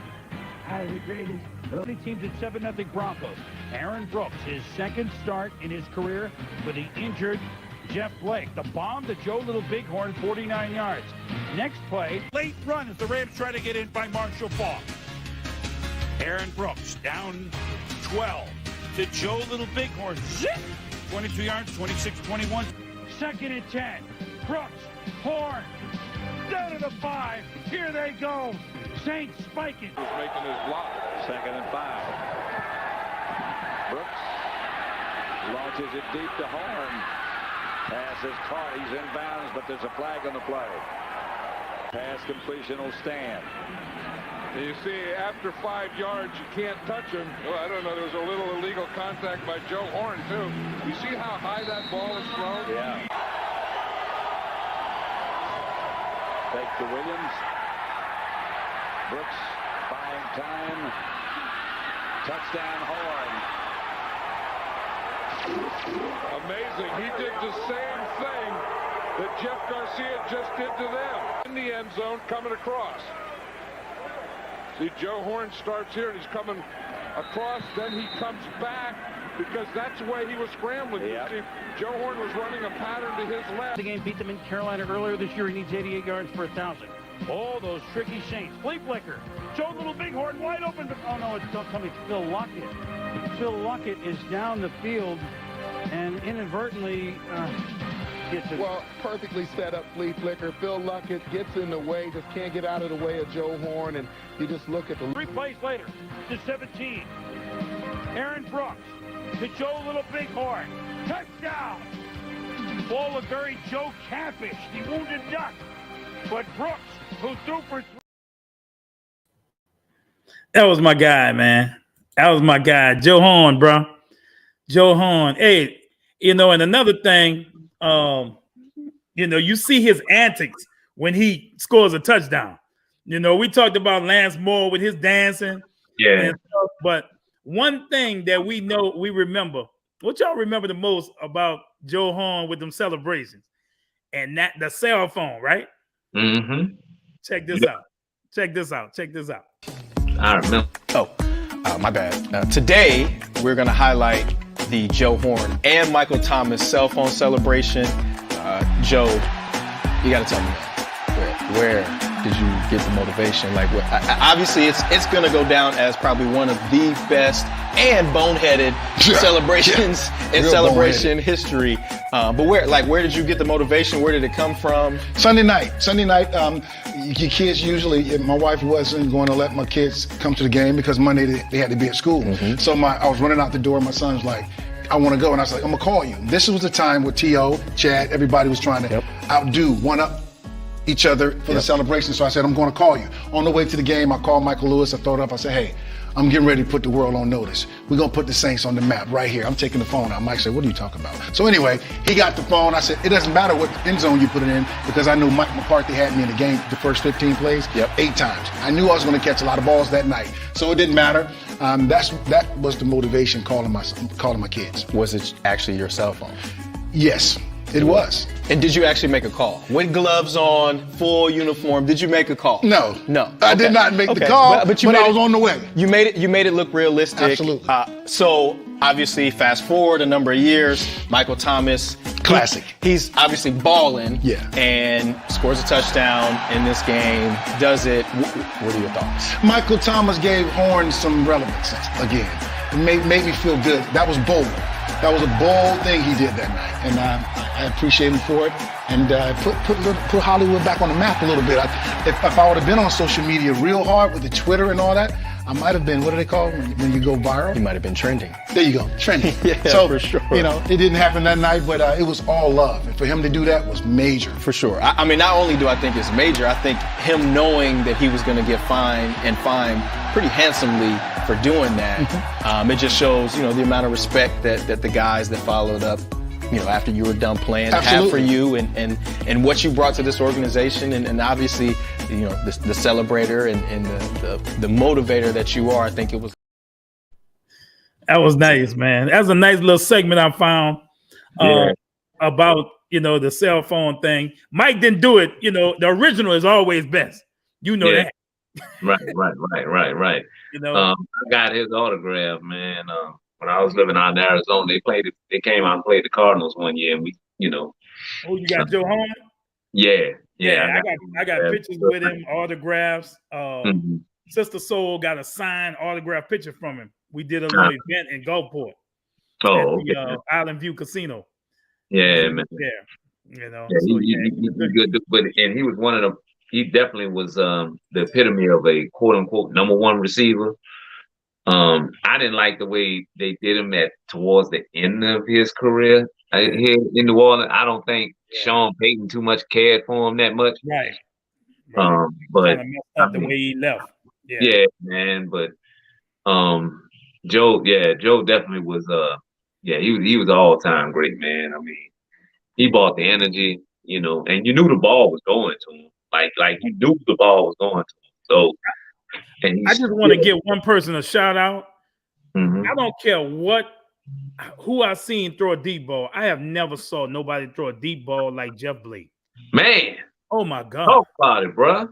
The greatest. Early teams at 7-0 Broncos. Aaron Brooks, his second start in his career for the injured Jeff Blake. The bomb to Joe Little Bighorn, 49 yards. Next play, late run as the Rams try to get in by Marshall Faulk. Aaron Brooks down 12 to Joe Little Bighorn. Zip! 22 yards, 26-21. Second and 10. Brooks, Horn, down to the 5. Here they go. Saints spiking. He's making his block. 2nd and 5. Brooks launches it deep to Horn. Pass is caught. He's in bounds, but there's a flag on the play. Pass completion will stand. You see, after 5 yards, you can't touch him. Well, I don't know. There was a little illegal contact by Joe Horn, too. You see how high that ball is thrown? Yeah. Fake to Williams. Brooks buying time. Touchdown Horn. Amazing. He did the same thing that Jeff Garcia just did to them. In the end zone, coming across. See, Joe Horn starts here, and he's coming across. Then he comes back because that's the way he was scrambling. Yep. See, Joe Horn was running a pattern to his left. The game beat them in Carolina earlier this year. He needs 88 yards for 1,000. Oh, those tricky Saints. Flea flicker. Joe Little Bighorn wide open. But, oh, no, don't tell me it's Phil Luckett. Phil Luckett is down the field and inadvertently gets it. Well, perfectly set up flea flicker. Phil Luckett gets in the way, just can't get out of the way of Joe Horn, and you just look at the... 3 plays later to 17. Aaron Brooks to Joe Little Bighorn. Touchdown! Ball of very Joe Capish, the wounded duck. But Brooks, who threw for... That was my guy, man. That was my guy. Joe Horn, bro. Joe Horn. Hey, and another thing, you see his antics when he scores a touchdown. We talked about Lance Moore with his dancing. Yeah. And stuff, but one thing that we remember, what y'all remember the most about Joe Horn with them celebrations? And that the cell phone, right? Mm-hmm. Check this out. Check this out. I remember. My bad. Today, we're going to highlight the Joe Horn and Michael Thomas cell phone celebration. Joe, you got to tell me, where did you get the motivation? Like, obviously, it's going to go down as probably one of the best and boneheaded celebrations in celebration history. But where did you get the motivation? Where did it come from? Sunday night. Your kids usually, my wife wasn't going to let my kids come to the game because Monday they had to be at school. Mm-hmm. So I was running out the door. My son's like, I want to go. And I was like, I'm going to call you. This was the time with T.O., Chad, everybody was trying to one-up each other for the celebration. So I said, I'm going to call you. On the way to the game, I called Michael Lewis. I throw it up. I said, hey, I'm getting ready to put the world on notice. We're going to put the Saints on the map right here. I'm taking the phone out. Mike said, what are you talking about? So anyway, he got the phone. I said, it doesn't matter what end zone you put it in because I knew Mike McCarthy had me in the game the first 15 plays 8 times. I knew I was going to catch a lot of balls that night. So it didn't matter. That was the motivation calling my kids. Was it actually your cell phone? Yes, it was. And did you actually make a call? With gloves on, full uniform, did you make a call? No. Okay. I did not make the call, but I was on the way. You made it look realistic. Absolutely. So obviously, fast forward a number of years, Michael Thomas, classic. He's obviously balling. Yeah. And scores a touchdown in this game. Does it? What are your thoughts? Michael Thomas gave Horn some relevance again. It made me feel good. That was bold. That was a bold thing he did that night, and I appreciate him for it. And put Hollywood back on the map a little bit. If I would have been on social media real hard with the Twitter and all that, I might have been, what do they call it when you go viral? You might have been trending. There you go, trending. Yeah, so, for sure. It didn't happen that night, but it was all love. And for him to do that was major. For sure. I mean, not only do I think it's major, I think him knowing that he was going to get fined pretty handsomely for doing that, it just shows, the amount of respect that the guys that followed up, after you were done playing have for you and what you brought to this organization and obviously, the celebrator and the motivator that you are. I think it was. That was nice, man. That was a nice little segment I found about, the cell phone thing. Mike didn't do it. The original is always best. You know that. Right. I got his autograph, man. When I was living out in Arizona, they came out and played the Cardinals one year, and we. Oh, you got Joe Horn? Yeah. I got pictures with him, autographs. Sister Soul got a signed autograph picture from him. We did a little event in Gulfport. Oh, at the Island View Casino. Yeah, man. He good, but and he was one of them. He definitely was the epitome of a quote unquote number one receiver. I didn't like the way they did him towards the end of his career here in New Orleans. I don't think Sean Payton too much cared for him that much. Right. But kind of messed up the way he left. Yeah, man. But Joe definitely was he was an all-time great, man. I mean, he brought the energy, and you knew the ball was going to him. Like you knew the ball was going to him. So I just want to give one person a shout out. I don't care who I seen throw a deep ball. I have never saw nobody throw a deep ball like Jeff Blake. Man. Oh my God. Talk about it, bruh.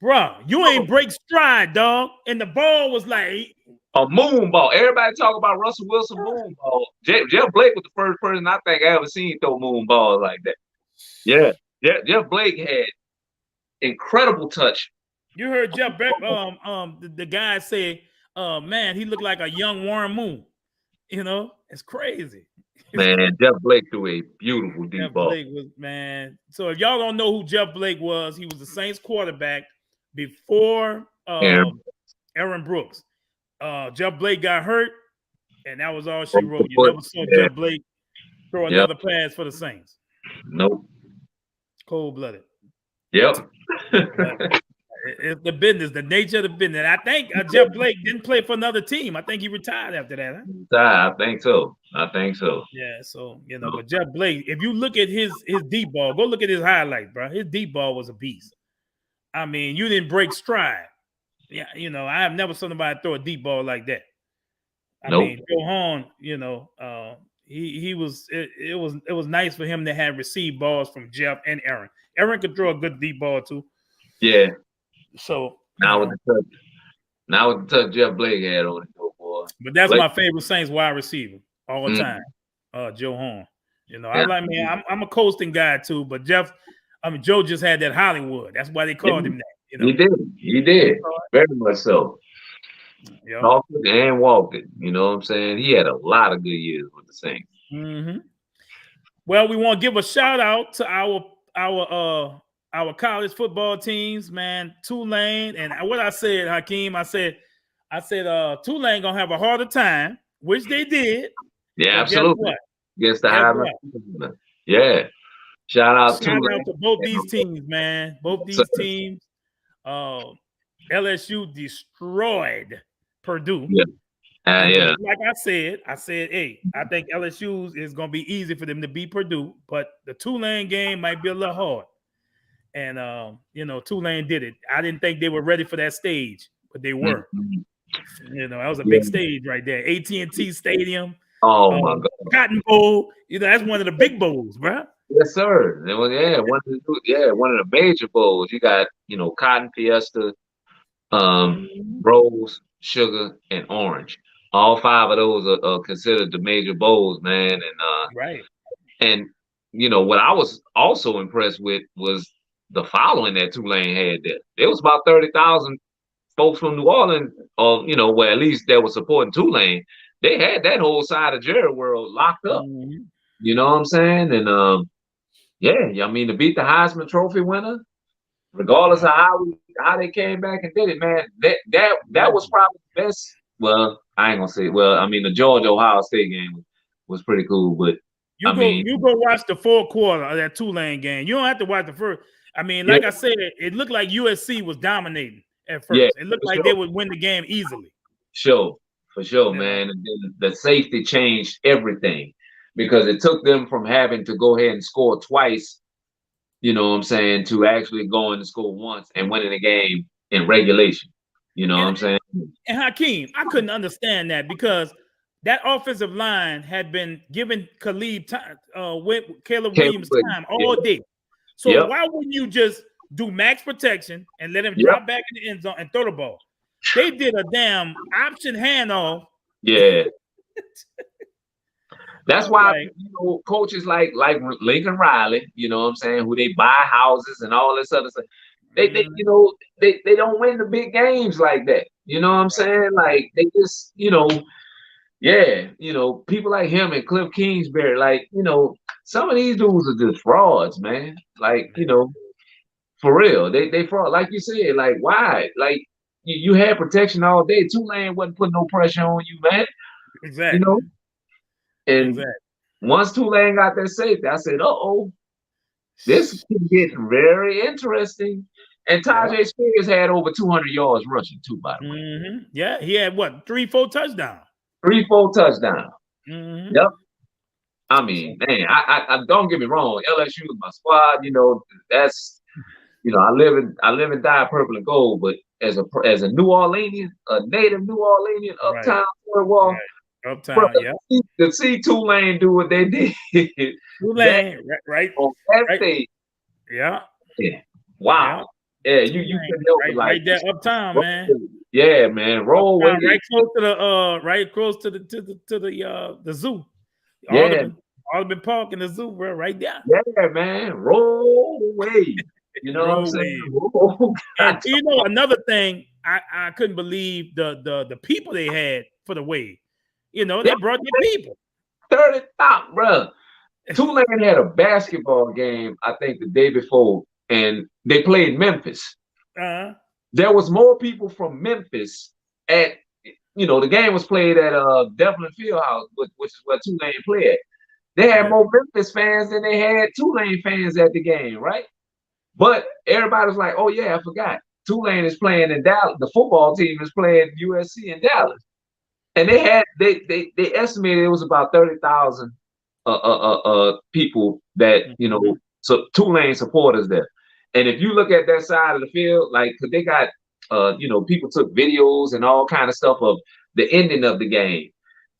Bruh, you ain't break stride, dog. And the ball was like a moon ball. Everybody talk about Russell Wilson moon ball. Jeff Blake was the first person I think I ever seen throw moon balls like that. Yeah. Jeff Blake had incredible touch. You heard Jeff Blake, the guy say, man, he looked like a young Warren Moon. It's crazy. Man, Jeff Blake threw a beautiful deep ball. Blake was, man. So if y'all don't know who Jeff Blake was, he was the Saints quarterback before Aaron Brooks. Jeff Blake got hurt, and that was all she wrote. You never saw Jeff Blake throw another pass for the Saints. Nope. Cold-blooded. Yep. It's the business, the nature of the business. I think Jeff Blake didn't play for another team. I think he retired after that. Huh? I think so. Yeah, so but Jeff Blake, if you look at his deep ball, go look at his highlights, bro. His deep ball was a beast. I mean, you didn't break stride. Yeah, I have never seen somebody throw a deep ball like that. I mean, Joe Horn, he was. It was nice for him to have received balls from Jeff and Aaron. Aaron could throw a good deep ball too. Yeah. So now with the touch Jeff Blake had on it, boy. But that's my favorite Saints wide receiver all the time, Joe Horn. I'm a coasting guy too, but Joe just had that Hollywood. That's why they called him that. He did, very much so. Yep. Talked it and walked it. You know what I'm saying? He had a lot of good years with the Saints. Well, we want to give a shout out to our college football teams, man. Tulane, and what I said, Hakeem, I said Tulane gonna have a harder time, which they did. Yeah, absolutely. Against the high. Yeah. Shout out to both these teams, man. Both these teams. LSU destroyed Purdue. Yeah. Like I said, hey, I think LSU is gonna be easy for them to beat Purdue, but the Tulane game might be a little hard. And Tulane did it. I didn't think they were ready for that stage, but they were. That was a big stage right there. AT&T Stadium. Oh my God. Cotton Bowl. that's one of the big bowls, bro. Yes, sir. It was, one of the major bowls. You got, Cotton, Fiesta, Rose, Sugar, and Orange. All five of those are considered the major bowls, man. And right. And what I was also impressed with was the following that Tulane had there. There was about 30,000 folks from New Orleans, where at least they were supporting Tulane. They had that whole side of Jerry World locked up. You know what I'm saying? And to beat the Heisman Trophy winner, regardless of how they came back and did it, man, that was probably the best. Well, I ain't gonna say. Well, the Georgia Ohio State game was pretty cool, but you go watch the fourth quarter of that Tulane game. You don't have to watch the first. I said, it looked like USC was dominating at first. Yeah, it looked like they would win the game easily. For sure, man. And then the safety changed everything because it took them from having to go ahead and score twice, to actually going to score once and winning the game in regulation. You know what I'm saying? And Hakeem, I couldn't understand that because that offensive line had been giving Caleb Williams time all day. So why wouldn't you just do max protection and let him drop back in the end zone and throw the ball? They did a damn option handoff. Yeah. That's why coaches like Lincoln Riley, you know what I'm saying, who they buy houses and all this other stuff. They don't win the big games like that. You know what I'm saying? Like they just, people like him and Cliff Kingsbury, like, some of these dudes are just frauds, man. Like, for real. They fraud. Like you said, like, why? Like you had protection all day. Tulane wasn't putting no pressure on you, man. Exactly. And once Tulane got that safety, I said, this can get very interesting. And Tajay Spears had over 200 yards rushing too, by the way. Yeah, he had what, 3-4 touchdowns. 3-4 touchdowns. Yep. I mean, man, I don't get me wrong. LSU is my squad. That's I live and die purple and gold. But as a New Orleanian, a native New Orleanian, uptown Wall. Uptown, to see Tulane do what they did. Tulane, right? On that stage. Yeah. Wow. Yeah, you can help it, like right there uptown, man. Yeah, man. Roll uptown, with it. Right close to the zoo. Audubon Park and the zoo, bro, right there. Yeah, man. Roll away. You know what I'm saying? And another thing, I couldn't believe the people they had for the wave. They brought their people. 30,000, bro. Tulane had a basketball game, I think, the day before, and they played Memphis. There was more people from Memphis at, the game was played at Devlin Fieldhouse, which is where Tulane played. They had more Memphis fans than they had Tulane fans at the game, right? But everybody was like, oh yeah, I forgot. Tulane is playing in Dallas. The football team is playing USC in Dallas. And they estimated it was about 30,000 people that, so Tulane supporters there. And if you look at that side of the field, like, cause they got, people took videos and all kind of stuff of the ending of the game.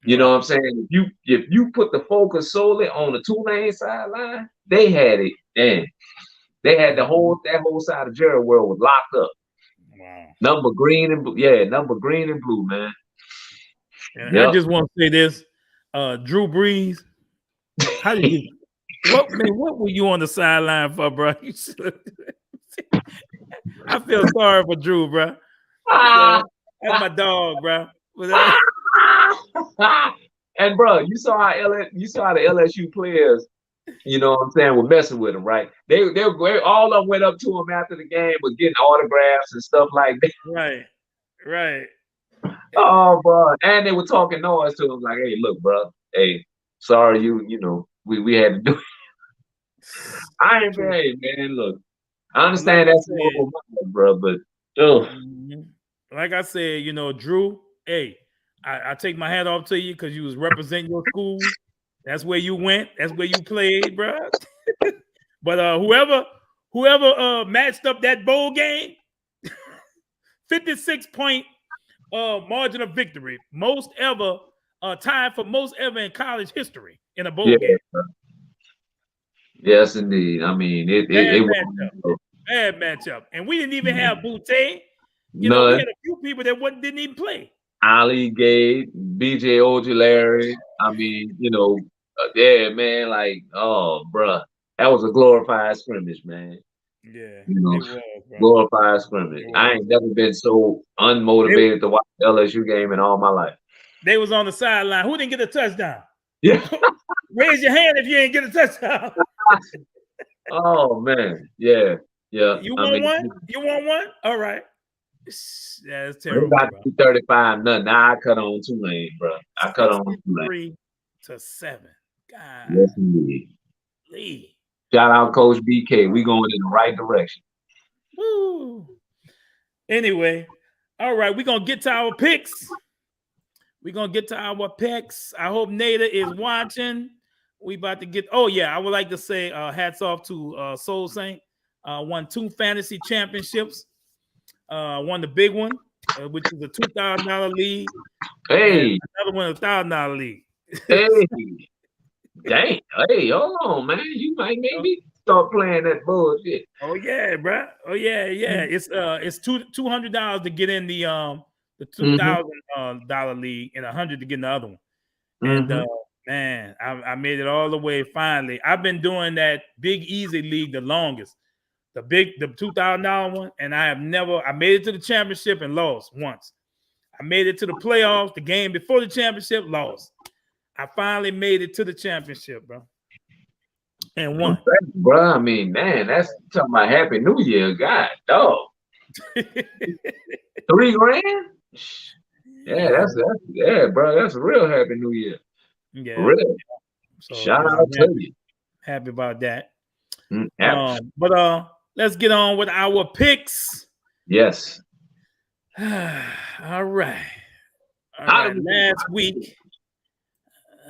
You know what I'm saying? If you put the focus solely on the Tulane sideline, they had it. And they had that whole side of Jerry World was locked up. Wow. Number green and blue, man. And I just want to say this, Drew Brees. How did you? What were you on the sideline for, bro? I feel sorry for Drew, bro. That's my dog, bro. And bro, you saw the LSU players, you know what I'm saying, were messing with him, right? They all of them went up to him after the game, was getting autographs and stuff like that. Right. Oh, bro, and they were talking noise to him, like, "Hey, look, bro. Hey, sorry, we had to do it." I ain't bad, man. Look, I understand that's normal, bro, but like I said, Drew. Hey, I take my hat off to you because you was representing your school. That's where you went. That's where you played, bro. But whoever matched up that bowl game, 56-point margin of victory, most ever tied for most ever in college history in a bowl game. Yes, indeed. I mean, it bad matchup, and we didn't even have Boutte. We had a few people that didn't even play. Ali Gate, BJ Ojulari. I mean, yeah, man. Like, oh, bruh, that was a glorified scrimmage, man. Yeah, it was, glorified scrimmage. I ain't never been so unmotivated to watch the LSU game in all my life. They was on the sideline. Who didn't get a touchdown? Yeah. Raise your hand if you ain't get a touchdown. Oh man, yeah. You want one? You want one? All right. Yeah, it's terrible. We got 35 nothing. Now I cut on Tulane, bro. I cut on Tulane. 3-7. God. Yes, indeed. Shout out Coach BK. We going in the right direction. Woo. Anyway, all right, we're gonna get to our picks. I hope Nada is watching. We about to get. Oh yeah, I would like to say hats off to Soul Saint. Won 2 fantasy championships. Won the big one which is a $2,000 league. Hey, another one $1,000 league. hey, dang, hey, hold on, man. You might maybe start playing that bullshit. Oh yeah, bro. Oh yeah. It's $200 to get in the $2,000 league and $100 to get in the other one. And man, I made it all the way finally. I've been doing that Big Easy League the longest. The $2,000 one, and I made it to the championship and lost once. I made it to the playoffs, the game before the championship, lost. I finally made it to the championship, bro. And won. Bro, I mean, man, that's talking about Happy New Year. God, dog. $3,000? Yeah, yeah, bro. That's a real Happy New Year. Yeah. Real. So, shout out to you. Happy about that. But let's get on with our picks. Yes. All right. Last week.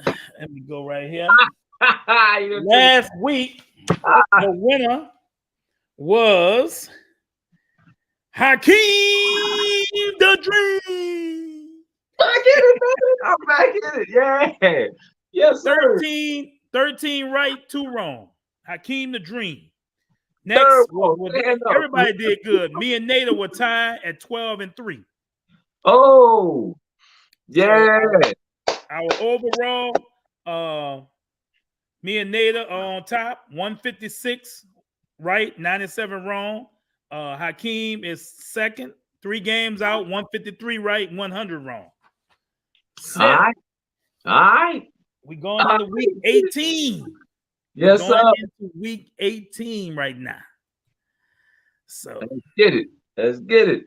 Let me go right here. Last week, the winner was Hakeem the Dream. I get it, man. I'm back in it. Yeah. Yes, sir. 13 right, 2 wrong. Hakeem the Dream. Next, everybody did good. Me and Nada were tied at 12-3. Oh, yeah. Our overall, me and Nada are on top, 156 right, 97 wrong. Hakeem is second, 3 games out, 153 right, 100 wrong. All right. We going into week 18. Yes, going sir. into week 18 right now. So let's get it.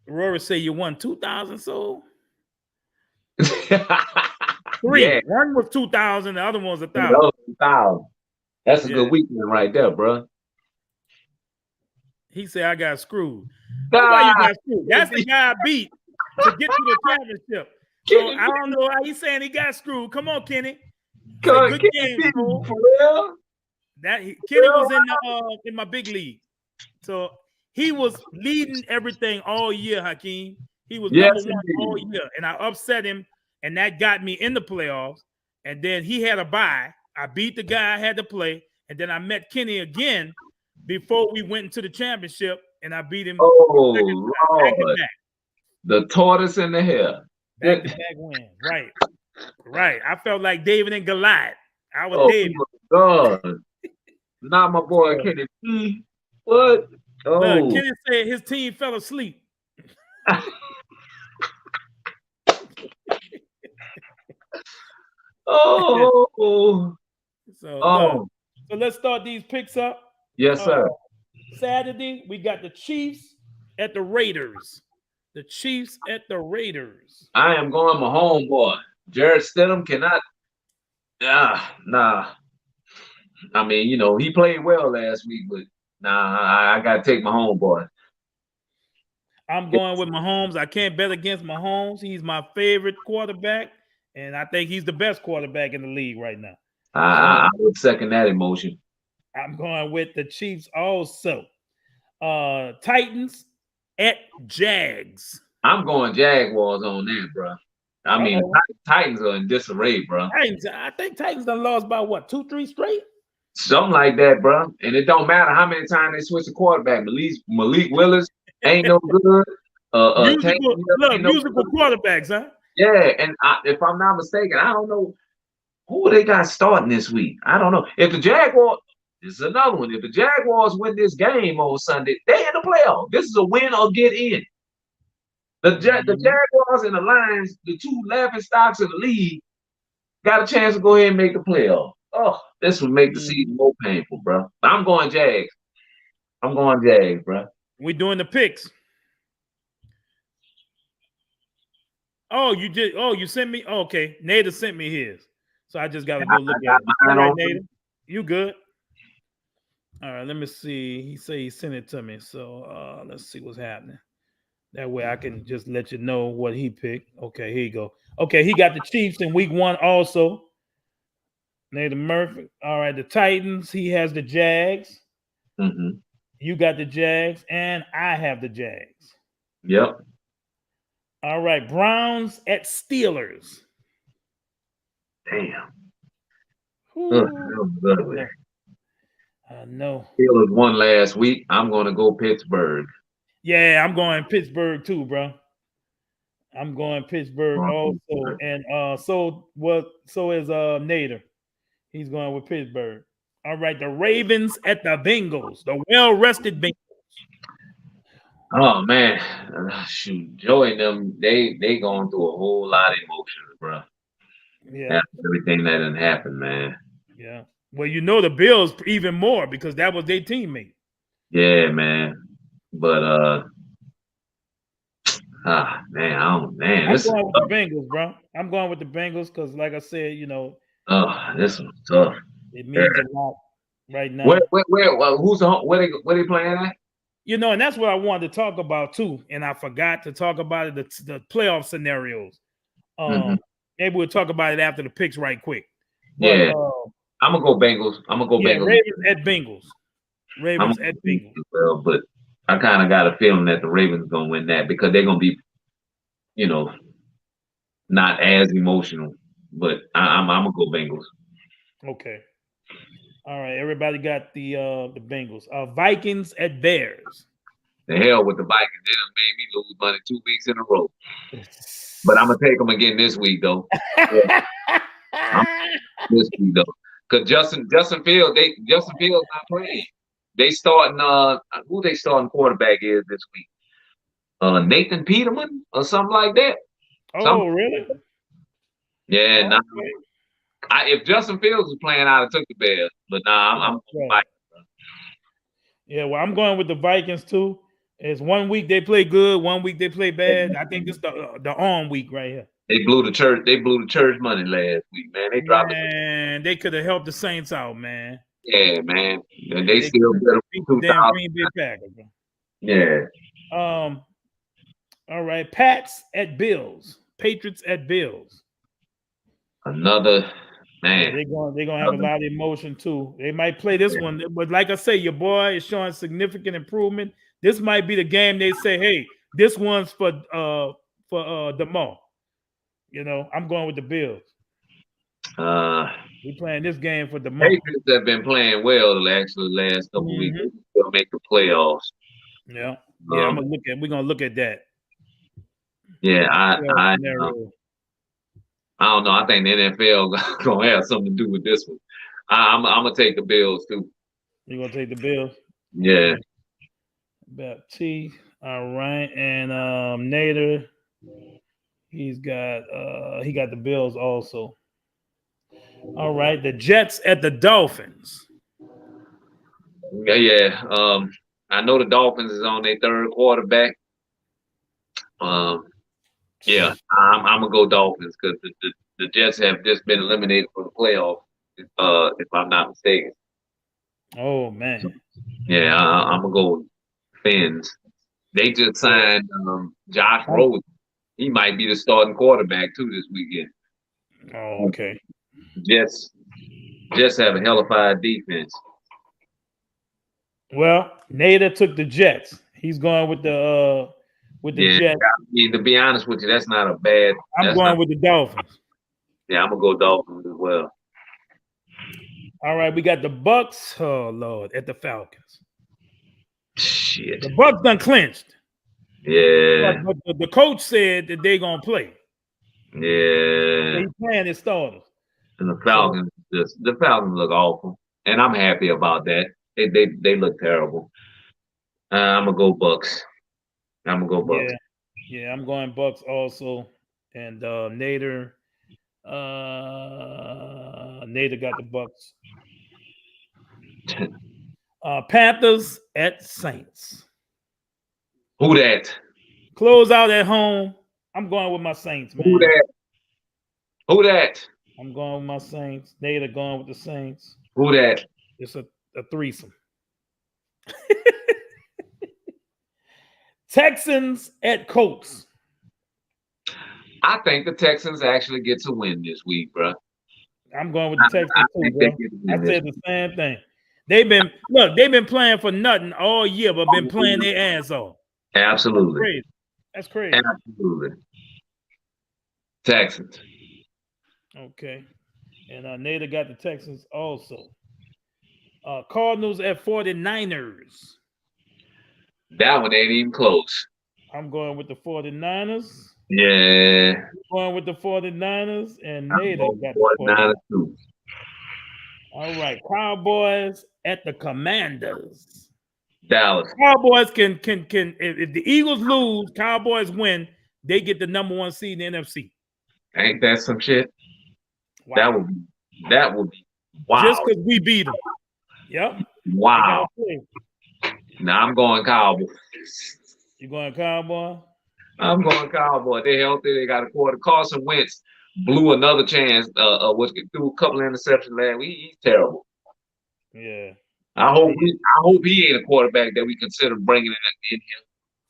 Aurora say you won 2,000 sold. 3. Yeah. One was 2,000, the other one was 1,000. 1,000. That's a good weekend right there, bro. He said I got screwed. Why you got screwed? That's the guy I beat to get to the championship. So I don't know how he's saying he got screwed. Come on, Kenny. Good game, bro. For real? Kenny was in my big league. So he was leading everything all year, Hakeem. He was number one all year. And I upset him, and that got me in the playoffs. And then he had a bye. I beat the guy I had to play. And then I met Kenny again before we went into the championship, and I beat him. Oh, Lord. The tortoise and the hare. Back-to-back win. Right. I felt like David and Goliath. I was David. Oh, God. Not my boy Kenny. What? Oh. Kenny said his team fell asleep. So let's start these picks up. Yes, sir. Saturday, we got the Chiefs at the Raiders. I am going my homeboy. Jared Stidham cannot. Nah. I mean, he played well last week, but I got to take my homeboy. I'm going with Mahomes. I can't bet against Mahomes. He's my favorite quarterback, and I think he's the best quarterback in the league right now. I would second that emotion. I'm going with the Chiefs also. Titans at Jags. I'm going Jaguars on that, bro. I mean, Titans are in disarray, bro. I think Titans done lost by what, 2-3 straight? Something like that, bro. And it don't matter how many times they switch the quarterback. Malik Willis ain't no good. Musical quarterbacks, huh? Yeah, and if I'm not mistaken, I don't know who they got starting this week. I don't know. If the Jaguars, this is another one. If the Jaguars win this game on Sunday, they in the playoff. This is a win or get in. The Jaguars and the Lions, the 2 laughing stocks in the league, got a chance to go ahead and make the playoff. Oh, this would make the season more painful, bro. I'm going Jags. Bro. We doing the picks. Oh, you did. Oh, you sent me. Oh, okay, Nada sent me his, so I just gotta go look at it. All right, Nada, you good? All right, let me see. He said he sent it to me, so let's see what's happening. That way I can just let you know what he picked. Okay, here you go. Okay, he got the Chiefs in week 1 also. Nada Murphy. All right, the Titans. He has the Jags. Mm-hmm. You got the Jags, and I have the Jags. Yep. All right, Browns at Steelers. Damn. Ooh, I know. Steelers won last week. I'm going to go Pittsburgh. Yeah, I'm going Pittsburgh too, bro. I'm going Pittsburgh also, and so is Nader. He's going with Pittsburgh. All right, the Ravens at the Bengals, the well-rested Bengals. Oh man, shoot, Joey and them, they going through a whole lot of emotions, bro. Yeah, after everything that done happened, man. Yeah. Well, you know the Bills even more because that was their teammate. Yeah, man. But man, I'm going with the Bengals, bro. I'm going with the Bengals because, like I said, you know. This was tough. It means a lot right now. Where they playing at? You know, and that's what I wanted to talk about too. And I forgot to talk about it, the playoff scenarios. Maybe we'll talk about it after the picks right quick. But, yeah. I'm gonna go Bengals. Bengals. Ravens at Bengals. Ravens at Bengals. Well, but I kind of got a feeling that the Ravens gonna win that because they're gonna be, you know, not as emotional. But I'm gonna go Bengals. Okay. All right. Everybody got the Bengals. Vikings at Bears. The hell with the Vikings. They done made me lose money 2 weeks in a row. But I'm gonna take them again this week though. This week though, because Justin Fields not playing. They starting who they starting quarterback is this week? Nathan Peterman or something like that. Really? Yeah. If Justin Fields was playing, I'd have took the Bears. But I'm Vikings. Yeah, well, I'm going with the Vikings too. It's 1 week they play good, 1 week they play bad. I think this is the on week right here. They blew the church money last week, man. They dropped it. Man, they could have helped the Saints out, man. Yeah, man. And they still beat the damn Green Bay Packers. Yeah. All right, Pats at Bills, Patriots at Bills. Another man. Yeah, they're gonna have a lot of emotion too. They might play this one, but like I say, your boy is showing significant improvement. This might be the game they say, hey, this one's for DAMAR. You know, I'm going with the Bills. We playing this game for DAMAR. Patriots have been playing well the last couple weeks. They'll make the playoffs. Yeah. We're gonna look at that. Yeah, I don't know. I think the NFL gonna have something to do with this one. I'm gonna take the Bills too. You're gonna take the Bills? Yeah. Baptiste. All right. And Nader, he got the Bills also. All right. The Jets at the Dolphins. Yeah. I know the Dolphins is on their third quarterback. Yeah, I'm gonna go Dolphins because the Jets have just been eliminated from the playoff, if I'm not mistaken. Oh man. Yeah, I'm gonna go Fins. They just signed Josh Rosen. He might be the starting quarterback too this weekend. Oh, okay. Jets have a hellified defense. Well, Nader took the Jets. He's going with the Jets. I mean, to be honest with you, that's not a bad. I'm going with the Dolphins. Yeah, I'm gonna go Dolphins as well. All right, we got the Bucks. Oh Lord, at the Falcons. Shit. The Bucks done clinched. Yeah. But the coach said that they're gonna play. Yeah. So he's playing his starters. And the Falcons look awful, and I'm happy about that. They look terrible. I'm gonna go Bucks. Yeah, I'm going Bucks also. And Nader got the Bucks. Panthers at Saints. Who that? Close out at home. I'm going with my Saints, man. Who that? I'm going with my Saints. Nader going with the Saints. Who that? It's a threesome. Texans at Colts. I think the Texans actually get to win this week, bro. I'm going with the Texans too, bro. I said the same thing. They've been playing for nothing all year, but been playing their ass off. Absolutely. That's crazy. Absolutely. Texans. Okay. And Nader got the Texans also. Cardinals at 49ers. That one ain't even close. I'm going with the 49ers. Yeah. Going with the 49ers, and Nader got the 49ers 49ers. too. All right. Cowboys at the Commanders. Dallas. Cowboys can if the Eagles lose, Cowboys win, they get the number 1 seed in the NFC. Ain't that some shit? Wow. That would be wow. Just because we beat them. Yep. Wow. Now I'm going Cowboys. You going Cowboy? I'm going Cowboy. They healthy. They got a quarter. Carson Wentz blew another chance. Threw a couple of interceptions last week. He's terrible. Yeah. I hope he ain't a quarterback that we consider bringing in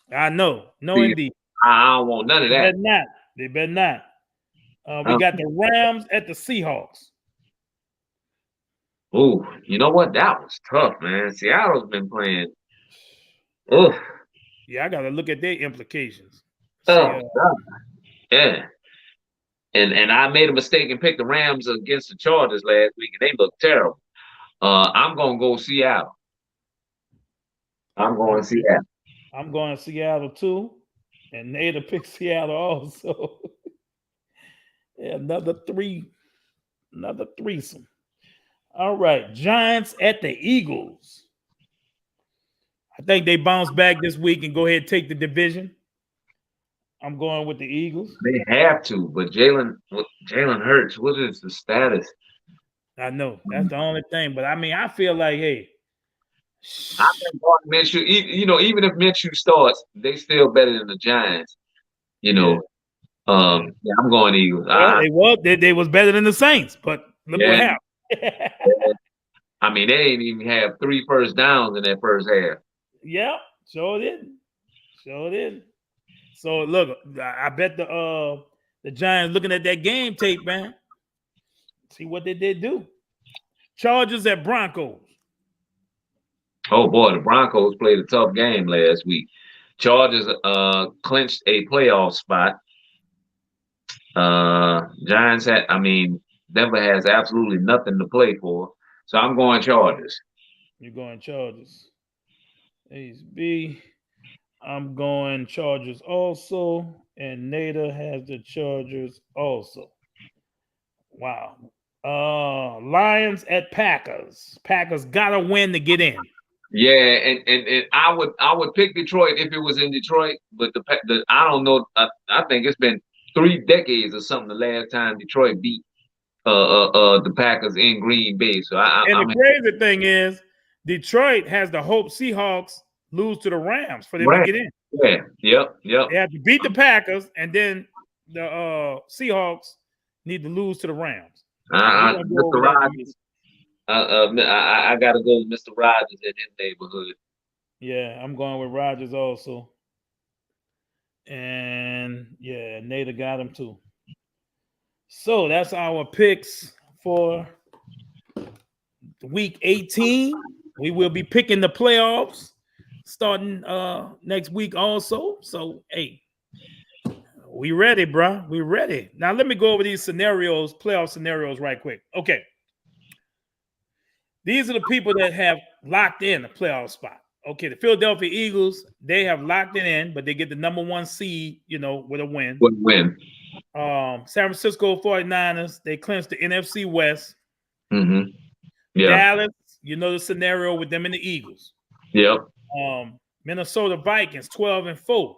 here. I know. No, indeed. I don't want none of that. They better not. We got the Rams at the Seahawks. Oh, you know what? That was tough, man. Seattle's been playing. Oh. Yeah, I got to look at their implications. Oh, yeah. And I made a mistake and picked the Rams against the Chargers last week, and they looked terrible. I'm going to go Seattle. I'm going Seattle. I'm going Seattle too. And Nader picked Seattle also. Yeah, another threesome. All right. Giants at the Eagles. I think they bounce back this week and go ahead and take the division. I'm going with the Eagles. They have to, but Jalen Hurts, what is the status? I know. That's the only thing. But I mean, I feel like, hey. I think Minshew, even if Minshew starts, they still better than the Giants. Yeah, I'm going Eagles. Well, they was better than the Saints, but look what happened. I mean, they didn't even have 3 first downs in that first half. Yep, sure didn't. So look, I bet the Giants looking at that game tape, man. See what they did do. Chargers at Broncos. Oh boy, the Broncos played a tough game last week. Chargers clinched a playoff spot. Giants Denver has absolutely nothing to play for. So I'm going Chargers. You're going Chargers. Ace B. I'm going Chargers also. And Nader has the Chargers also. Wow. Lions at Packers. Packers gotta win to get in. Yeah, and I would pick Detroit if it was in Detroit, but I don't know. I think it's been 3 decades or something the last time Detroit beat the Packers in Green Bay. So the crazy thing is, Detroit has to hope Seahawks lose to the Rams for them to get in. Yeah, yep. They have to beat the Packers, and then the Seahawks need to lose to the Rams. Mr. Rodgers. I gotta go with Mr. Rodgers in his neighborhood. Yeah, I'm going with Rodgers also. And yeah, Nader got him too. So that's our picks for week 18. We will be picking the playoffs starting next week also. So hey, we ready, bro. We ready. Now let me go over these scenarios, playoff scenarios right quick. Okay. These are the people that have locked in a playoff spot. Okay, the Philadelphia Eagles, they have locked it in, but they get the number 1 seed, with a win. With a win. San Francisco 49ers, they clinched the NFC West. Mm-hmm. Yeah. Dallas, the scenario with them and the Eagles. Yep. Minnesota Vikings, 12-4.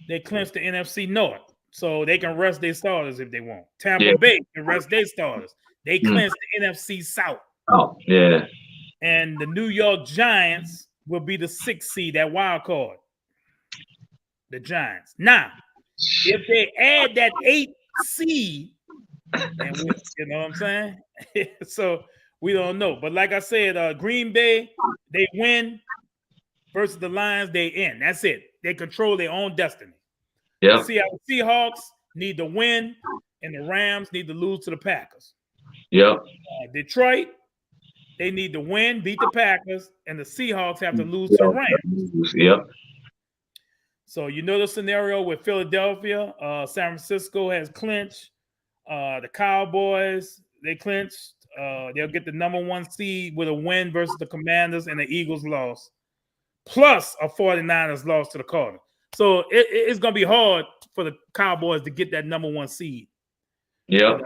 They clinched the NFC North, so they can rest their starters if they want. Tampa Bay can rest their starters. They clinched the NFC South. Oh, yeah. And the New York Giants will be the 6th seed, that wild card. The Giants. Now, if they add that 8th seed, then you know what I'm saying? So we don't know. But like I said, Green Bay, they win versus the Lions, they in. That's it. They control their own destiny. Yeah. See how the Seahawks need to win, and the Rams need to lose to the Packers. Yep. Detroit, They need to win, beat the Packers, and the Seahawks have to lose to the Rams. Yep. So you know the scenario with Philadelphia. San Francisco has clinched. The Cowboys, they clinched. They'll get the #1 seed with a win versus the Commanders, and the Eagles lost. Plus a 49ers loss to the Cardinals. So it's going to be hard for the Cowboys to get that #1 seed. Yep.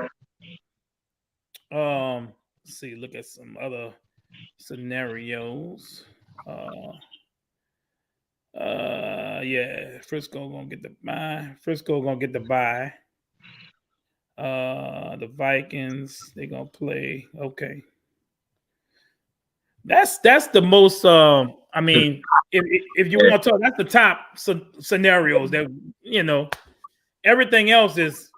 Let's see, look at some other scenarios. Yeah, Frisco gonna get the bye. Frisco gonna get the bye. The Vikings, they're gonna play. Okay. That's the most I mean, if you want to talk, that's the top scenarios that everything else is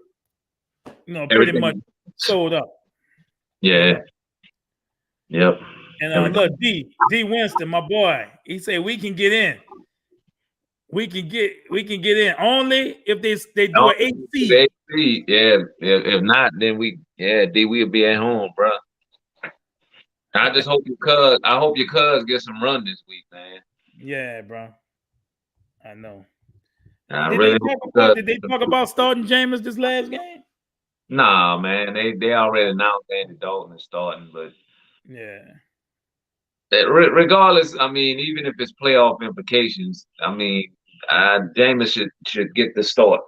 pretty much sold up. Yeah. Yep. And look, D Winston, my boy, he said we can get in. We can get in only if they do an 8 seed. Yeah. If not, then D, we'll be at home, bro. I just hope your cuz get some run this week, man. Yeah, bro. I know. Did they talk about starting Jameis this last game? Nah, man. They already announced Andy Dalton is starting, but yeah. Regardless, I mean, even if it's playoff implications, I mean, Jameis should get the start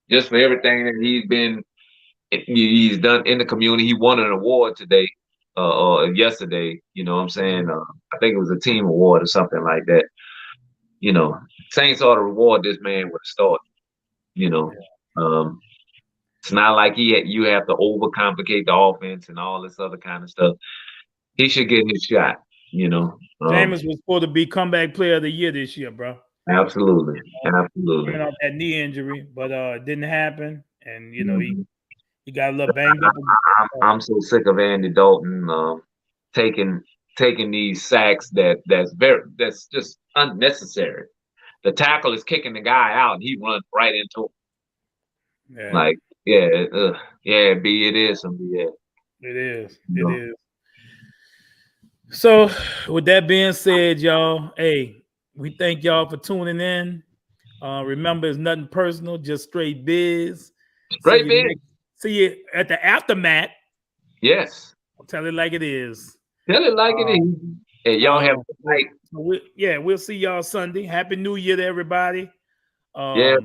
just for everything that he's done in the community. He won an award today, or yesterday. You know what I'm saying? I think it was a team award or something like that. Saints ought to reward this man with a start. It's not like you have to overcomplicate the offense and all this other kind of stuff. He should get his shot. Jameis was supposed to be comeback player of the year this year, bro. Absolutely. Coming off that knee injury, but it didn't happen, and he got a little banged up. I'm so sick of Andy Dalton taking these sacks that's just unnecessary. The tackle is kicking the guy out, and he runs right into him. Yeah. Like, B, it is some BS. It is. It is. So, with that being said, y'all, hey, we thank y'all for tuning in. Remember, it's nothing personal, just straight biz. Straight biz. See you at the aftermath. Yes. I'll tell it like it is. Tell it like it is. Hey, y'all have a good night. We'll see y'all Sunday. Happy New Year to everybody. Yeah.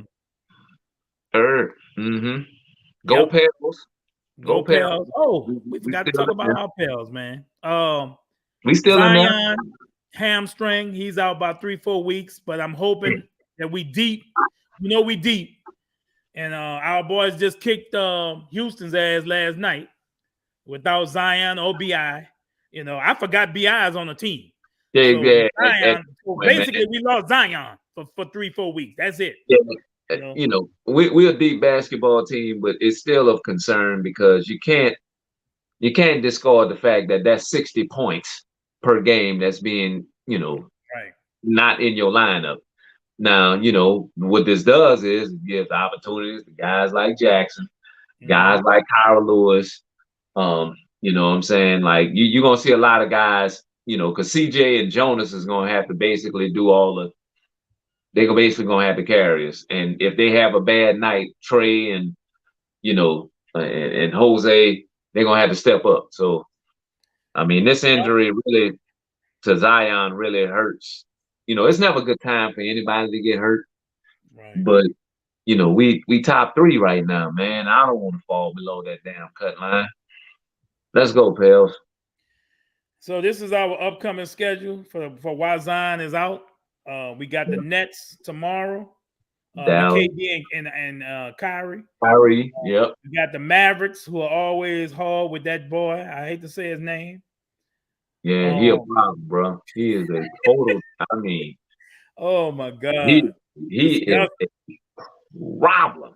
Go Pels. Go Pels. Oh, we forgot to talk about our Pels, man. We still Zion, in there. Hamstring. He's out about 3-4 weeks, but I'm hoping that we deep. We deep. And our boys just kicked Houston's ass last night without Zion or BI. I forgot BI is on the team. Zion, basically, we lost Zion for 3-4 weeks. That's it. Yeah. We're a deep basketball team, but it's still of concern because you can't discard the fact that that's 60 points per game that's being, right, not in your lineup. Now, what this does is it gives opportunities to guys like Jackson, guys like Kyra Lewis. You know what I'm saying? Like you're gonna see a lot of guys, because CJ and Jonas is gonna have to basically do they're basically gonna have to carry us. And if they have a bad night, Trey and and Jose, they're gonna have to step up. So I mean, this injury really to Zion really hurts. It's never a good time for anybody to get hurt. Right. But we top 3 right now, man. I don't want to fall below that damn cut line. Let's go, Pels. So this is our upcoming schedule for why Zion is out. We got the Nets tomorrow. KD and Kyrie. Kyrie, yep. We got the Mavericks, who are always hard with that boy. I hate to say his name. Yeah, he a problem, bro. He is a total. I mean, oh my God, he is a problem.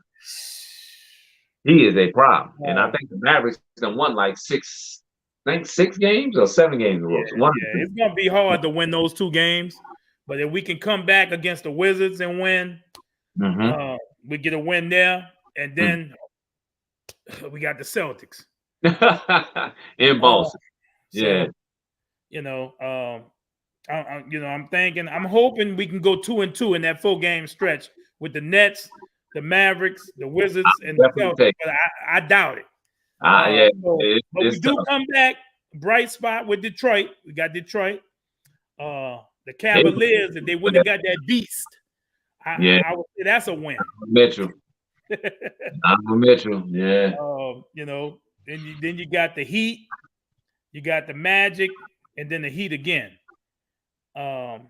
He is a problem, and I think the Mavericks done won like 6 games or 7 games in a row. It's gonna be hard to win those 2 games, but if we can come back against the Wizards and win, we get a win there, and then we got the Celtics in Boston. Yeah. I'm hoping we can go 2-2 in that 4-game stretch with the Nets, the Mavericks, the Wizards, and the Celtics. But I doubt it. But we do come back. Bright spot with Detroit. We got Detroit. The Cavaliers, if they wouldn't have got that beast, I would say that's a win. Mitchell. Mitchell, yeah. Then you got the Heat, you got the Magic, and then the Heat again. And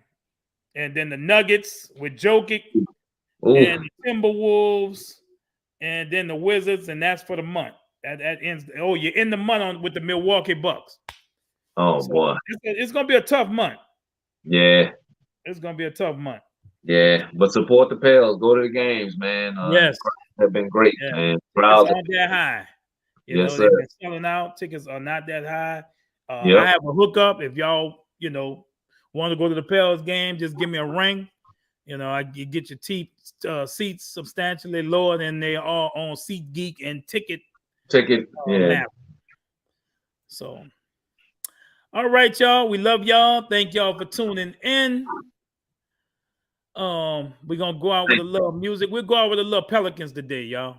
then the Nuggets with Jokic, and the Timberwolves, and then the Wizards, and that's for the month. That ends. Oh, you're in the month with the Milwaukee Bucks. Oh, so boy. It's going to be a tough month. Yeah. It's going to be a tough month. Yeah, but support the Pels. Go to the games, man. Yes. Have been great, man. Proud. It's not that high. Yes, they've been selling out. Tickets are not that high. I have a hookup. If y'all, want to go to the Pels game, just give me a ring. I get your seats substantially lower than they are on SeatGeek and Ticket. Yeah. So, all right, y'all. We love y'all. Thank y'all for tuning in. We're gonna go out with a little music. We'll go out with a little Pelicans today, y'all.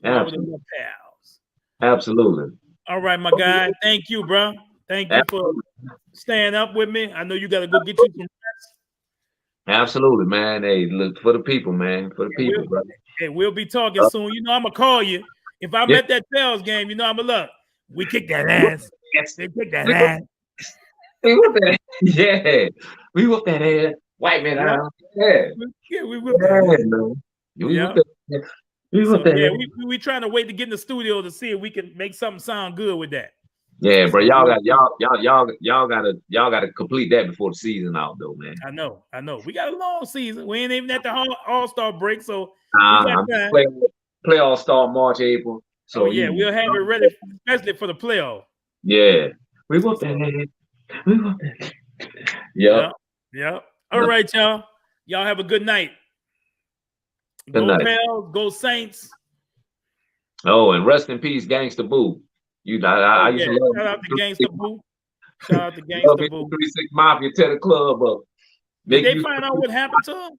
With a little Pals. Absolutely. All right, my guy. Thank you, bro. Thank you for staying up with me. I know you got to go get you some rest. Absolutely, man. Hey, look for the people, man. For the people, brother. Hey, we'll be talking soon. I'm gonna call you. If I'm at that Pels game, I'm gonna look. We kick that ass. They kick that ass. We whoop that. Yeah, we whoop that ass. White man out. Yeah, we whoop that ass. We trying to wait to get in the studio to see if we can make something sound good with that. Yeah, bro. Y'all gotta complete that before the season out, though, man. I know. We got a long season. We ain't even at the All-Star break, so play All-Star March, April. So we'll have it ready, especially for the playoff. Yeah, we want that. Yep. All right, y'all. Y'all have a good night. Go Pels, go Saints. Oh, and rest in peace, Gangsta Boo. I used to love shout out to Gangsta Boo. Shout out to Gangsta Boo. 36 Mafia, tear the club up. Did they find out what happened to him?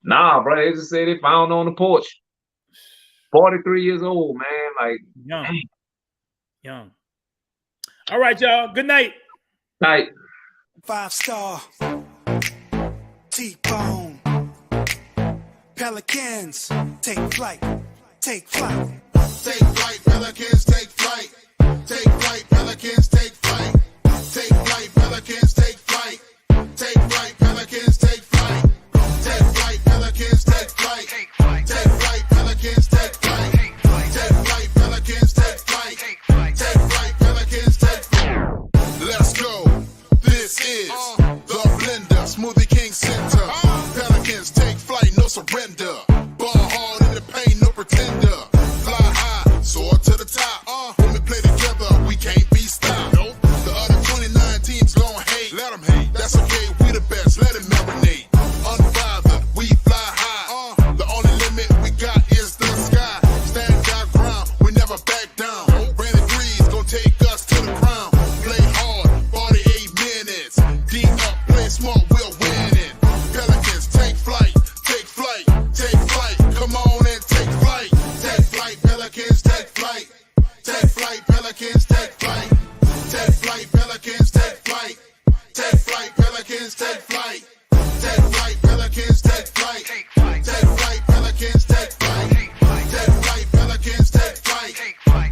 Nah, bro. They just said they found on the porch. 43 years old, man. Like young. All right, y'all. Good night. Night. 5-star. T-Bone. Pelicans. Take flight. Take flight. Take flight, Pelicans, take flight. Take flight, Pelicans, take flight. Take flight, Pelicans, take flight. Take flight, Pelicans, take flight. Take flight, Pelicans, take flight. Take flight, Pelicans, take flight. Take flight, Pelicans, take flight. Take flight, Pelicans, take flight. Let's go. This is the Blender, Smoothie King Center. Pelicans take flight, no surrender. Ball hard in the paint, no pretender. Soar to the top. When we play together, we can't be stopped. Nope. The other 29 teams gon' hate. Let them hate. That's okay, we the best. Let it marinate. Unbothered, we fly high. The only limit we got is the sky. Stand our ground, we never back down. Brandon Breeze gon' take us to the crown. Play hard, 48 minutes. Deep up, play smart, we're winning. Pelicans, take flight, take flight, take flight. Come on and take flight. Take flight, Pelicans, take flight. Take flight, Pelicans, take flight. Take flight, Pelicans, take flight. Take flight, Pelicans, take flight. Take flight, Pelicans, take flight. Take flight, Pelicans, take flight. Take flight, Pelicans, take flight.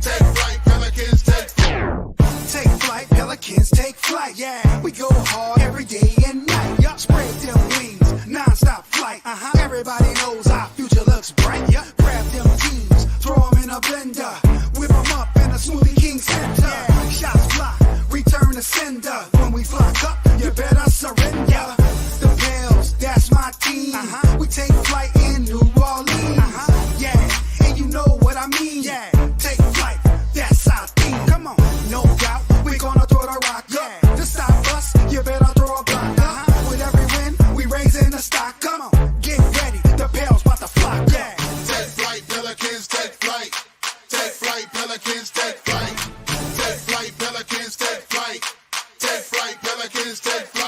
Take flight, Pelicans, take flight. Take flight, Pelicans, take flight. Yeah, we go hard every day and night. Spread them wings, non-stop flight. Everybody knows our future looks bright. Grab them teams, throw them in a blender. Whip them up in a Smoothie King Center. Shots fly, return to sender. When we flock up, you better surrender. The Pels, that's my team. We take flight in New Orleans. Yeah, and you know what I mean. Yeah, take flight, that's our theme. Come on, no doubt, we gonna throw the rock up. To stop us, you better throw a block up. With every win, we raising the stock. Come on, get ready, the Pels about to flock. Yeah, take flight, Pelicans, take flight. Take flight, Pelicans, take flight. Take flight, Pelicans, take flight. Take flight, Pelicans. Pelicans take flight.